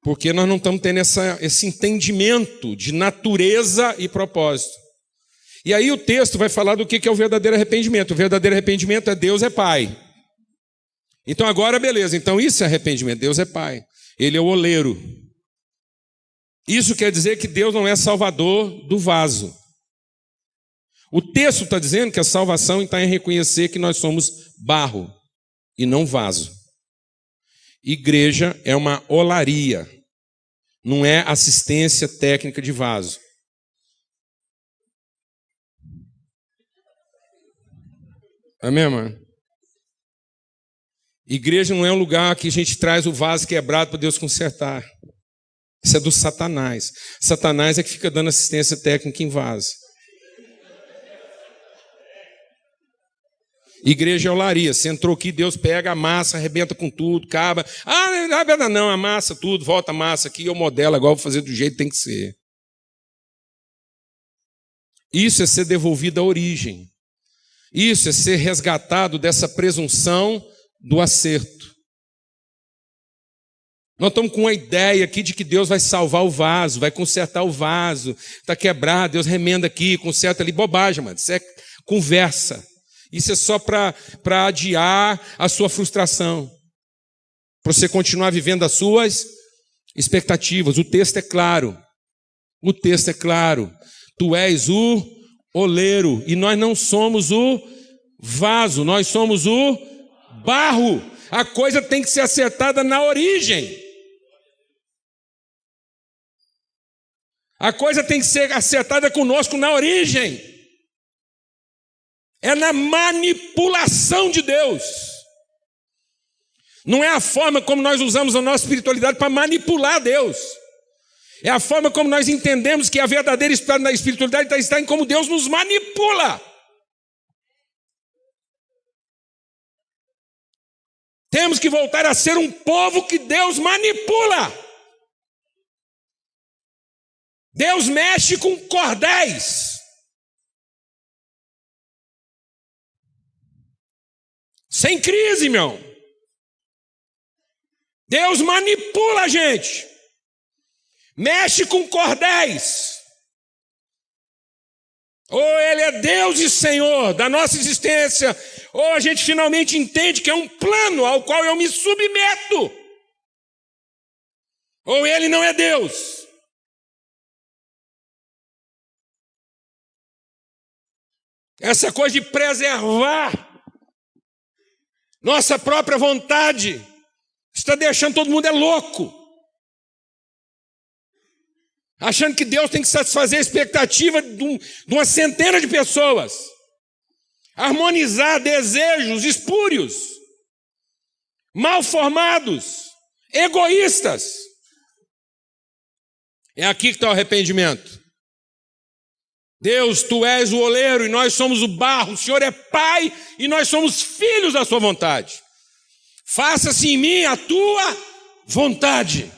Porque nós não estamos tendo esse entendimento de natureza e propósito. E aí o texto vai falar do que é o verdadeiro arrependimento. O verdadeiro arrependimento é Deus é Pai. Então agora, beleza, então isso é arrependimento, Deus é Pai. Ele é o oleiro. Isso quer dizer que Deus não é salvador do vaso. O texto está dizendo que a salvação está em reconhecer que nós somos barro e não vaso. Igreja é uma olaria, não é assistência técnica de vaso. Amém, mano? Igreja não é um lugar que a gente traz o vaso quebrado para Deus consertar. Isso é do Satanás. Satanás é que fica dando assistência técnica em vaso. Igreja é olaria. Você entrou aqui, Deus pega, amassa, arrebenta com tudo, acaba. Não, amassa tudo, volta a massa aqui, eu modelo agora, vou fazer do jeito que tem que ser. Isso é ser devolvido à origem. Isso é ser resgatado dessa presunção do acerto. Nós estamos com uma ideia aqui de que Deus vai salvar o vaso, vai consertar o vaso, está quebrado, Deus remenda aqui, conserta ali. Bobagem, mano. Isso é conversa. Isso é só para adiar a sua frustração, para você continuar vivendo as suas expectativas. O texto é claro. O texto é claro. Tu és o oleiro e nós não somos o vaso, nós somos o barro. A coisa tem que ser acertada na origem. A coisa tem que ser acertada conosco na origem. É na manipulação de Deus. Não é a forma como nós usamos a nossa espiritualidade para manipular Deus. É a forma como nós entendemos que a verdadeira espiritualidade está em como Deus nos manipula. Temos que voltar a ser um povo que Deus manipula. Deus mexe com cordéis. Sem crise, meu. Deus manipula a gente. Mexe com cordéis. Ou Ele é Deus e Senhor da nossa existência, ou a gente finalmente entende que é um plano ao qual eu me submeto. Ou Ele não é Deus. Essa coisa de preservar nossa própria vontade está deixando todo mundo louco. Achando que Deus tem que satisfazer a expectativa de uma centena de pessoas. Harmonizar desejos espúrios, mal formados, egoístas. É aqui que está o arrependimento. Deus, Tu és o oleiro e nós somos o barro. O Senhor é Pai e nós somos filhos da Sua vontade. Faça-se em mim a tua vontade.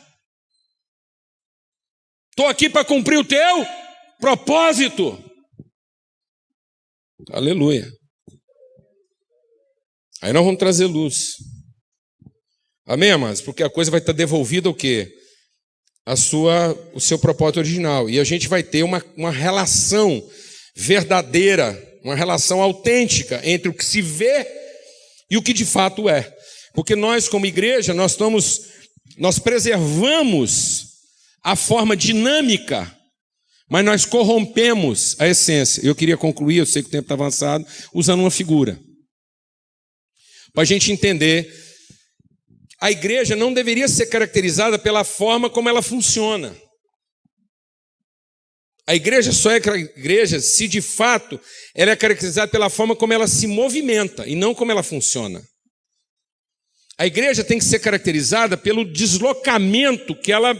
Estou aqui para cumprir o teu propósito. Aleluia. Aí nós vamos trazer luz. Amém, amados? Porque a coisa vai estar devolvida o quê? O seu propósito original. E a gente vai ter uma relação verdadeira, uma relação autêntica entre o que se vê e o que de fato é. Porque nós, como igreja, nós preservamos a forma dinâmica, mas nós corrompemos a essência. Eu queria concluir, eu sei que o tempo está avançado, usando uma figura. Para a gente entender, a igreja não deveria ser caracterizada pela forma como ela funciona. A igreja só é igreja se de fato ela é caracterizada pela forma como ela se movimenta e não como ela funciona. A igreja tem que ser caracterizada pelo deslocamento que ela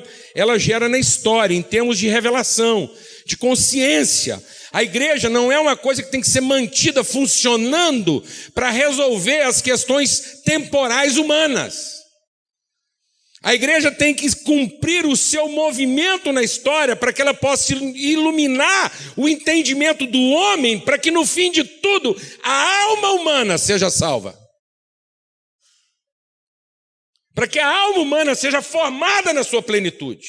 gera na história, em termos de revelação, de consciência. A igreja não é uma coisa que tem que ser mantida funcionando para resolver as questões temporais humanas. A igreja tem que cumprir o seu movimento na história para que ela possa iluminar o entendimento do homem, para que no fim de tudo a alma humana seja salva. Para que a alma humana seja formada na sua plenitude.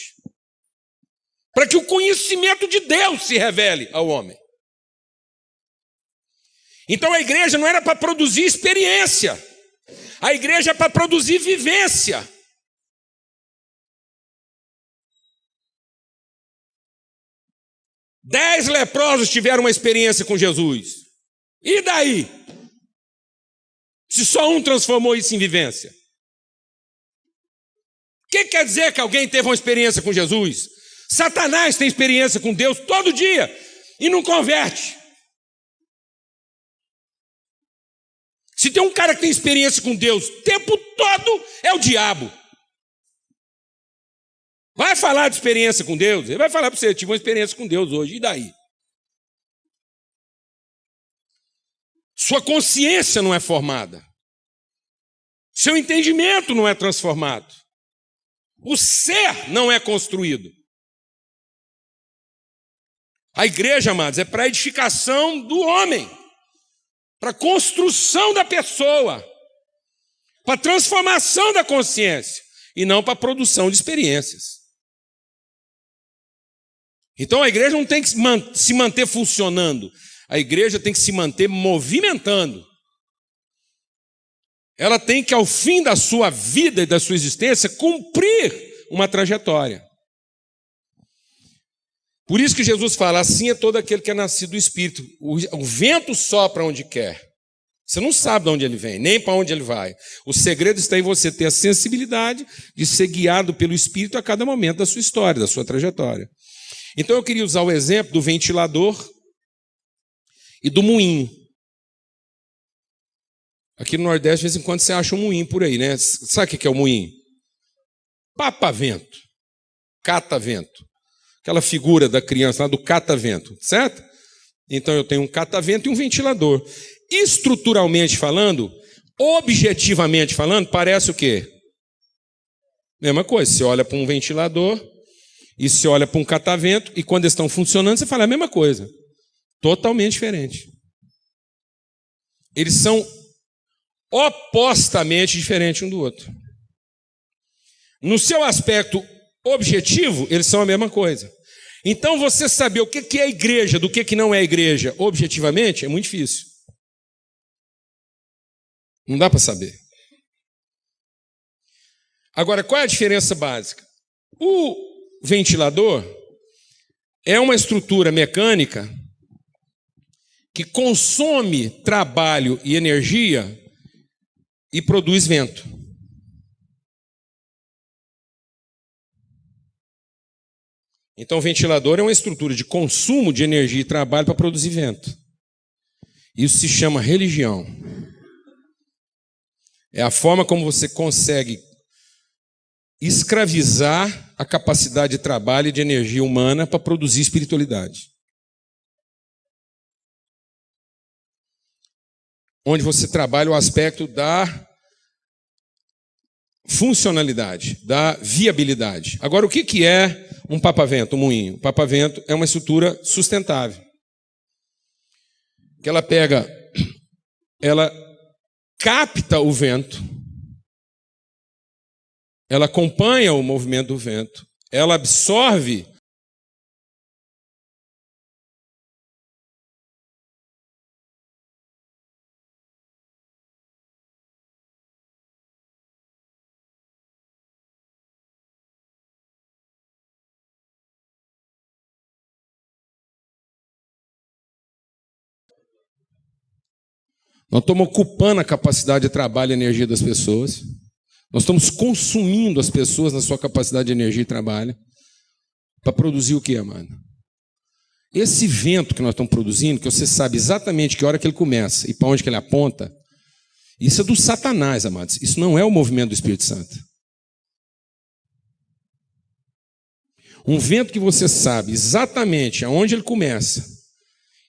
Para que o conhecimento de Deus se revele ao homem. Então a igreja não era para produzir experiência. A igreja é para produzir vivência. Dez leprosos tiveram uma experiência com Jesus. E daí? Se só um transformou isso em vivência. O que quer dizer que alguém teve uma experiência com Jesus? Satanás tem experiência com Deus todo dia e não converte. Se tem um cara que tem experiência com Deus o tempo todo, é o diabo. Vai falar de experiência com Deus, ele vai falar para você, eu tive uma experiência com Deus hoje, e daí? Sua consciência não é formada. Seu entendimento não é transformado. O ser não é construído. A igreja, amados, é para a edificação do homem, para a construção da pessoa, para a transformação da consciência, e não para a produção de experiências. Então a igreja não tem que se manter funcionando, a igreja tem que se manter movimentando. Ela tem que, ao fim da sua vida e da sua existência, cumprir uma trajetória. Por isso que Jesus fala, assim é todo aquele que é nascido do Espírito. O vento sopra onde quer. Você não sabe de onde ele vem, nem para onde ele vai. O segredo está em você ter a sensibilidade de ser guiado pelo Espírito a cada momento da sua história, da sua trajetória. Então eu queria usar o exemplo do ventilador e do moinho. Aqui no Nordeste, de vez em quando, você acha um moinho por aí, né? Sabe o que é o moinho? Papa-vento, cata-vento. Aquela figura da criança lá do cata-vento, certo? Então eu tenho um cata-vento e um ventilador. Estruturalmente falando, objetivamente falando, parece o quê? Mesma coisa, você olha para um ventilador e você olha para um catavento, e quando eles estão funcionando, você fala a mesma coisa. Totalmente diferente. Eles são opostamente diferentes um do outro. No seu aspecto objetivo, eles são a mesma coisa. Então, você saber o que é a igreja do que não é a igreja, objetivamente, é muito difícil. Não dá para saber. Agora, qual é a diferença básica? O ventilador é uma estrutura mecânica que consome trabalho e energia e produz vento. Então, o ventilador é uma estrutura de consumo de energia e trabalho para produzir vento. Isso se chama religião. É a forma como você consegue escravizar a capacidade de trabalho e de energia humana para produzir espiritualidade. Onde você trabalha o aspecto da funcionalidade, da viabilidade. Agora, o que é um papa-vento, um moinho? Um papa-vento é uma estrutura sustentável. Que ela capta o vento, ela acompanha o movimento do vento, ela absorve nós estamos ocupando a capacidade de trabalho e energia das pessoas. Nós estamos consumindo as pessoas na sua capacidade de energia e trabalho. Para produzir o quê, amado? Esse vento que nós estamos produzindo, que você sabe exatamente que hora que ele começa e para onde que ele aponta, isso é do Satanás, amados. Isso não é o movimento do Espírito Santo. Um vento que você sabe exatamente aonde ele começa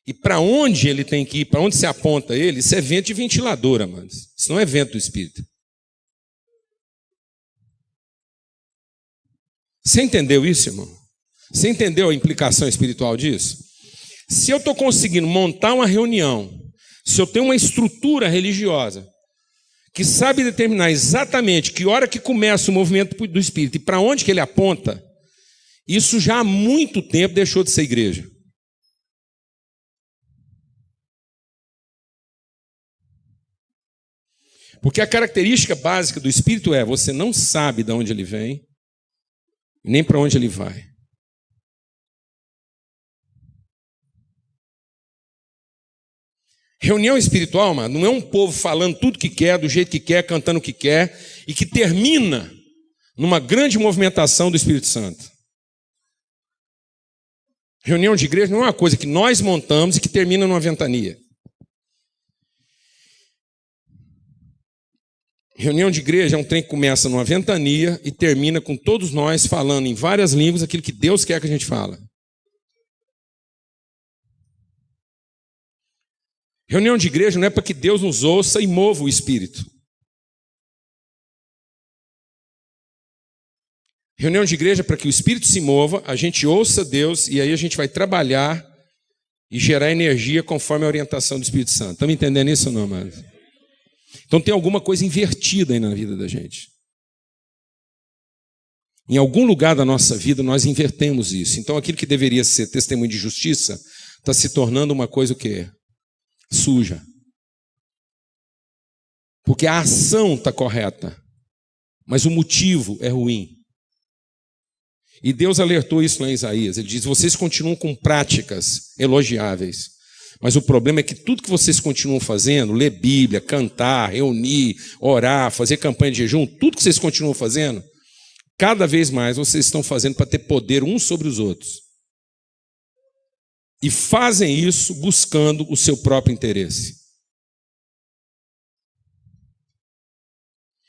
e para onde ele tem que ir, para onde se aponta ele, isso é vento de ventilador, amados. Isso não é vento do Espírito. Você entendeu isso, irmão? Você entendeu a implicação espiritual disso? Se eu estou conseguindo montar uma reunião, se eu tenho uma estrutura religiosa que sabe determinar exatamente que hora que começa o movimento do Espírito e para onde que ele aponta, isso já há muito tempo deixou de ser igreja. Porque a característica básica do Espírito é: você não sabe de onde ele vem, nem para onde ele vai. Reunião espiritual, mano, não é um povo falando tudo que quer, do jeito que quer, cantando o que quer, e que termina numa grande movimentação do Espírito Santo. Reunião de igreja não é uma coisa que nós montamos e que termina numa ventania. Reunião de igreja é um trem que começa numa ventania e termina com todos nós falando em várias línguas aquilo que Deus quer que a gente fala. Reunião de igreja não é para que Deus nos ouça e mova o Espírito. Reunião de igreja é para que o Espírito se mova, a gente ouça Deus e aí a gente vai trabalhar e gerar energia conforme a orientação do Espírito Santo. Estão me entendendo isso ou não, mano? Então tem alguma coisa invertida aí na vida da gente. Em algum lugar da nossa vida nós invertemos isso. Então aquilo que deveria ser testemunho de justiça está se tornando uma coisa o quê? Suja. Porque a ação está correta, mas o motivo é ruim. E Deus alertou isso lá em Isaías. Ele diz: vocês continuam com práticas elogiáveis, mas o problema é que tudo que vocês continuam fazendo, ler Bíblia, cantar, reunir, orar, fazer campanha de jejum, tudo que vocês continuam fazendo, cada vez mais vocês estão fazendo para ter poder uns sobre os outros. E fazem isso buscando o seu próprio interesse.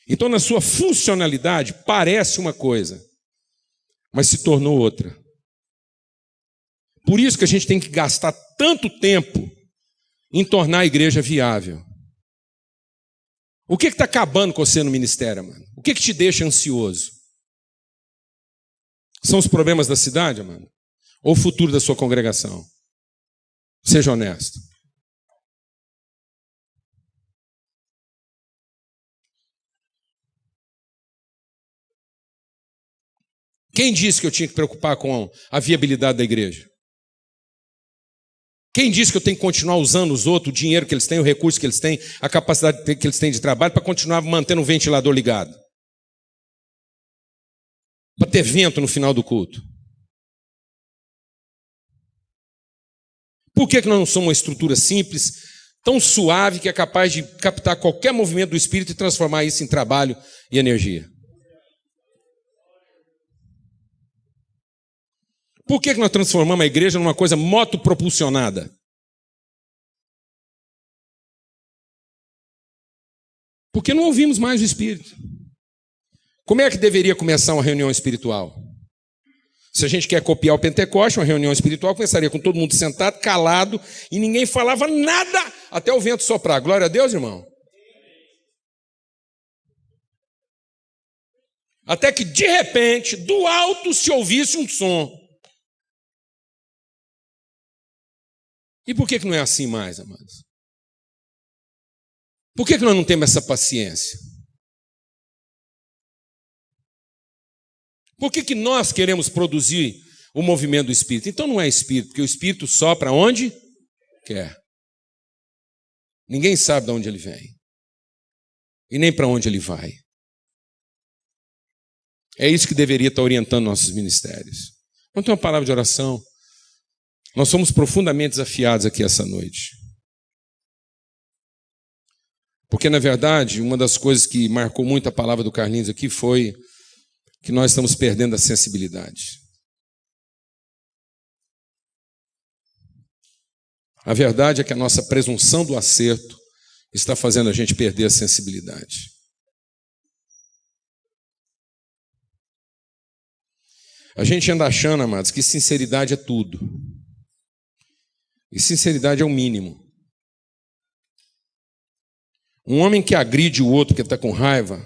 Então, na sua funcionalidade, parece uma coisa, mas se tornou outra. Por isso que a gente tem que gastar tanto tempo em tornar a igreja viável. O que está acabando com você no ministério, mano? O que te deixa ansioso? São os problemas da cidade, mano? Ou o futuro da sua congregação? Seja honesto. Quem disse que eu tinha que preocupar com a viabilidade da igreja? Quem disse que eu tenho que continuar usando os outros, o dinheiro que eles têm, o recurso que eles têm, a capacidade que eles têm de trabalho para continuar mantendo o ventilador ligado? Para ter vento no final do culto? Por que nós não somos uma estrutura simples, tão suave, que é capaz de captar qualquer movimento do Espírito e transformar isso em trabalho e energia? Por que nós transformamos a igreja numa coisa motopropulsionada? Porque não ouvimos mais o Espírito. Como é que deveria começar uma reunião espiritual? Se a gente quer copiar o Pentecoste, uma reunião espiritual começaria com todo mundo sentado, calado, e ninguém falava nada até o vento soprar. Glória a Deus, irmão. Até que, de repente, do alto se ouvisse um som. E por que não é assim mais, amados? Por que nós não temos essa paciência? Por que nós queremos produzir o movimento do Espírito? Então não é Espírito, porque o Espírito sopra onde quer. Ninguém sabe de onde ele vem. E nem para onde ele vai. É isso que deveria estar orientando nossos ministérios. Vamos ter uma palavra de oração. Nós somos profundamente desafiados aqui essa noite. Porque, na verdade, uma das coisas que marcou muito a palavra do Carlinhos aqui foi que nós estamos perdendo a sensibilidade. A verdade é que a nossa presunção do acerto está fazendo a gente perder a sensibilidade. A gente anda achando, amados, que sinceridade é tudo. E sinceridade é o mínimo. Um homem que agride o outro que está com raiva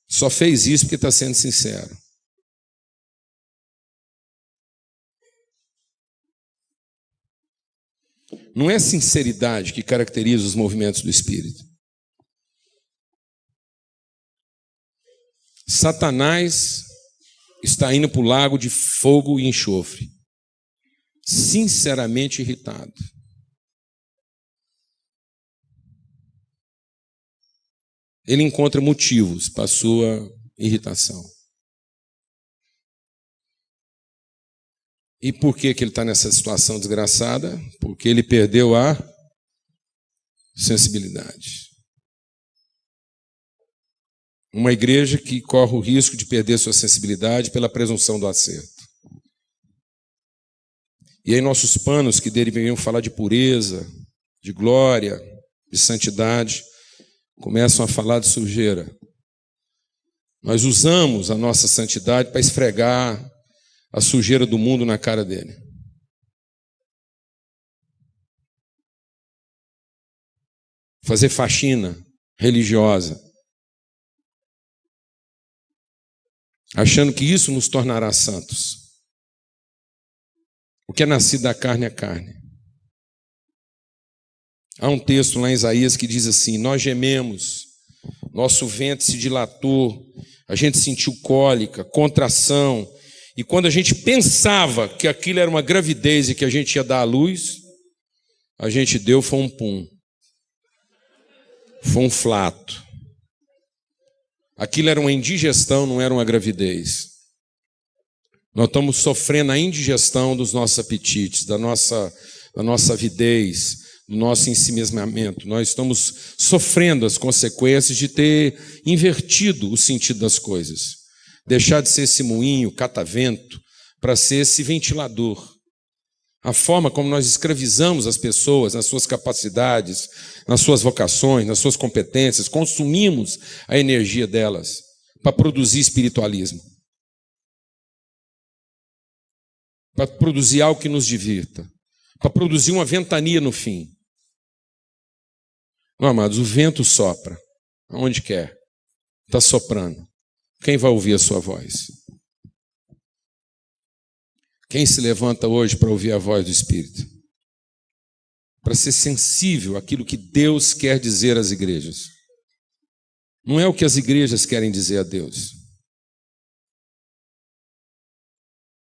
só fez isso porque está sendo sincero. Não é sinceridade que caracteriza os movimentos do Espírito. Satanás está indo para o lago de fogo e enxofre, sinceramente irritado. Ele encontra motivos para a sua irritação. E por que ele está nessa situação desgraçada? Porque ele perdeu a sensibilidade. Uma igreja que corre o risco de perder sua sensibilidade pela presunção do acerto. E aí nossos panos que deveriam falar de pureza, de glória, de santidade, começam a falar de sujeira. Nós usamos a nossa santidade para esfregar a sujeira do mundo na cara dele. Fazer faxina religiosa. Achando que isso nos tornará santos. O que é nascido da carne é carne. Há um texto lá em Isaías que diz assim: nós gememos, nosso ventre se dilatou, a gente sentiu cólica, contração, e quando a gente pensava que aquilo era uma gravidez e que a gente ia dar à luz, a gente deu foi um pum, foi um flato. Aquilo era uma indigestão, não era uma gravidez. Nós estamos sofrendo a indigestão dos nossos apetites, da nossa avidez, do nosso ensimesmamento. Nós estamos sofrendo as consequências de ter invertido o sentido das coisas. Deixar de ser esse moinho, catavento, para ser esse ventilador. A forma como nós escravizamos as pessoas nas suas capacidades, nas suas vocações, nas suas competências, consumimos a energia delas para produzir espiritualismo. Para produzir algo que nos divirta. Para produzir uma ventania no fim. Não, amados, o vento sopra, aonde quer. Está soprando. Quem vai ouvir a sua voz? Quem se levanta hoje para ouvir a voz do Espírito? Para ser sensível àquilo que Deus quer dizer às igrejas. Não é o que as igrejas querem dizer a Deus.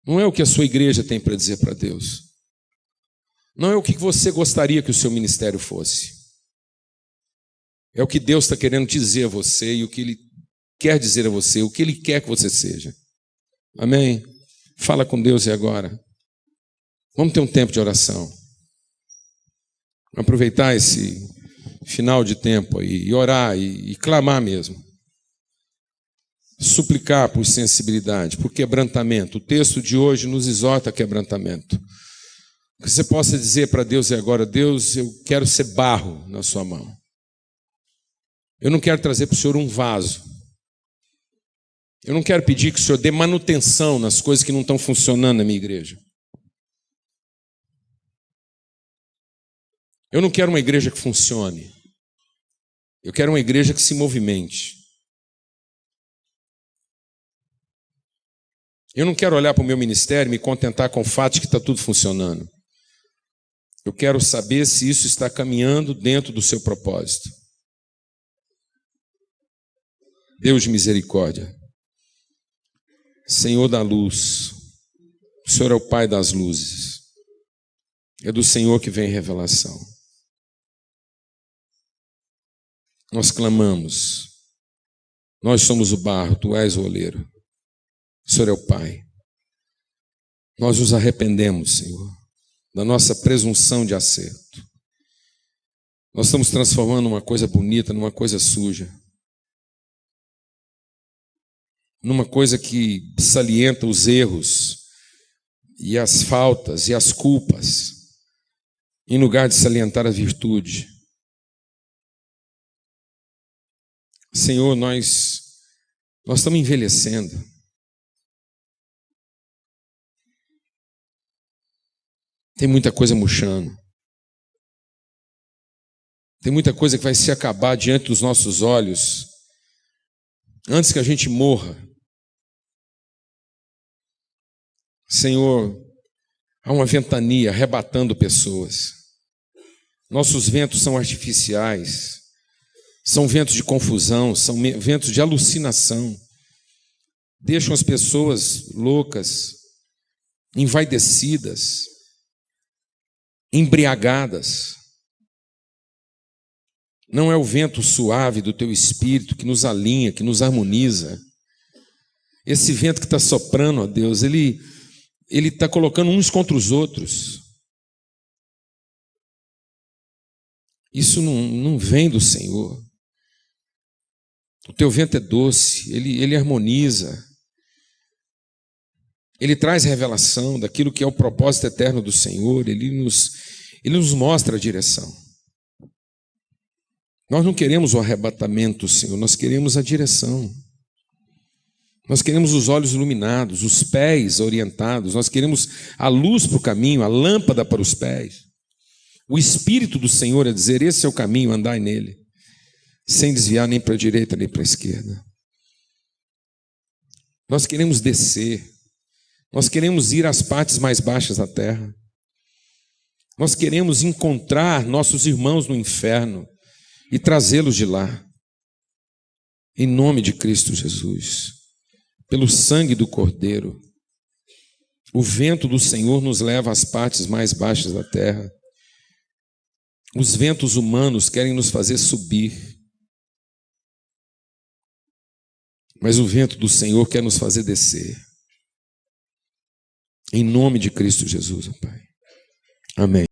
Não é o que a sua igreja tem para dizer para Deus. Não é o que você gostaria que o seu ministério fosse. É o que Deus está querendo dizer a você e o que Ele quer dizer a você, o que Ele quer que você seja. Amém? Fala com Deus e agora. Vamos ter um tempo de oração. Aproveitar esse final de tempo aí, e orar e clamar mesmo. Suplicar por sensibilidade, por quebrantamento. O texto de hoje nos exorta a quebrantamento. Que você possa dizer para Deus e agora: Deus, eu quero ser barro na sua mão. Eu não quero trazer para o Senhor um vaso. Eu não quero pedir que o Senhor dê manutenção nas coisas que não estão funcionando na minha igreja. Eu não quero uma igreja que funcione. Eu quero uma igreja que se movimente. Eu não quero olhar para o meu ministério e me contentar com o fato de que está tudo funcionando. Eu quero saber se isso está caminhando dentro do seu propósito. Deus de misericórdia, Senhor da luz, o Senhor é o Pai das luzes. É do Senhor que vem revelação. Nós clamamos. Nós somos o barro, tu és o oleiro. O Senhor é o Pai. Nós nos arrependemos, Senhor, da nossa presunção de acerto. Nós estamos transformando uma coisa bonita numa coisa suja. Numa coisa que salienta os erros e as faltas e as culpas, em lugar de salientar a virtude. Senhor, nós estamos envelhecendo. Tem muita coisa murchando. Tem muita coisa que vai se acabar diante dos nossos olhos antes que a gente morra. Senhor, há uma ventania arrebatando pessoas. Nossos ventos são artificiais, são ventos de confusão, são ventos de alucinação. Deixam as pessoas loucas, envaidecidas, embriagadas. Não é o vento suave do teu espírito que nos alinha, que nos harmoniza. Esse vento que está soprando, ó Deus, ele está colocando uns contra os outros. Isso não vem do Senhor. O teu vento é doce, ele harmoniza. Ele traz revelação daquilo que é o propósito eterno do Senhor. Ele nos mostra a direção. Nós não queremos o arrebatamento, Senhor, nós queremos a direção. Nós queremos os olhos iluminados, os pés orientados, nós queremos a luz para o caminho, a lâmpada para os pés. O Espírito do Senhor é dizer, esse é o caminho, andai nele, sem desviar nem para a direita nem para a esquerda. Nós queremos descer, nós queremos ir às partes mais baixas da terra. Nós queremos encontrar nossos irmãos no inferno e trazê-los de lá, em nome de Cristo Jesus. Pelo sangue do Cordeiro, o vento do Senhor nos leva às partes mais baixas da terra. Os ventos humanos querem nos fazer subir, mas o vento do Senhor quer nos fazer descer. Em nome de Cristo Jesus, ó Pai. Amém.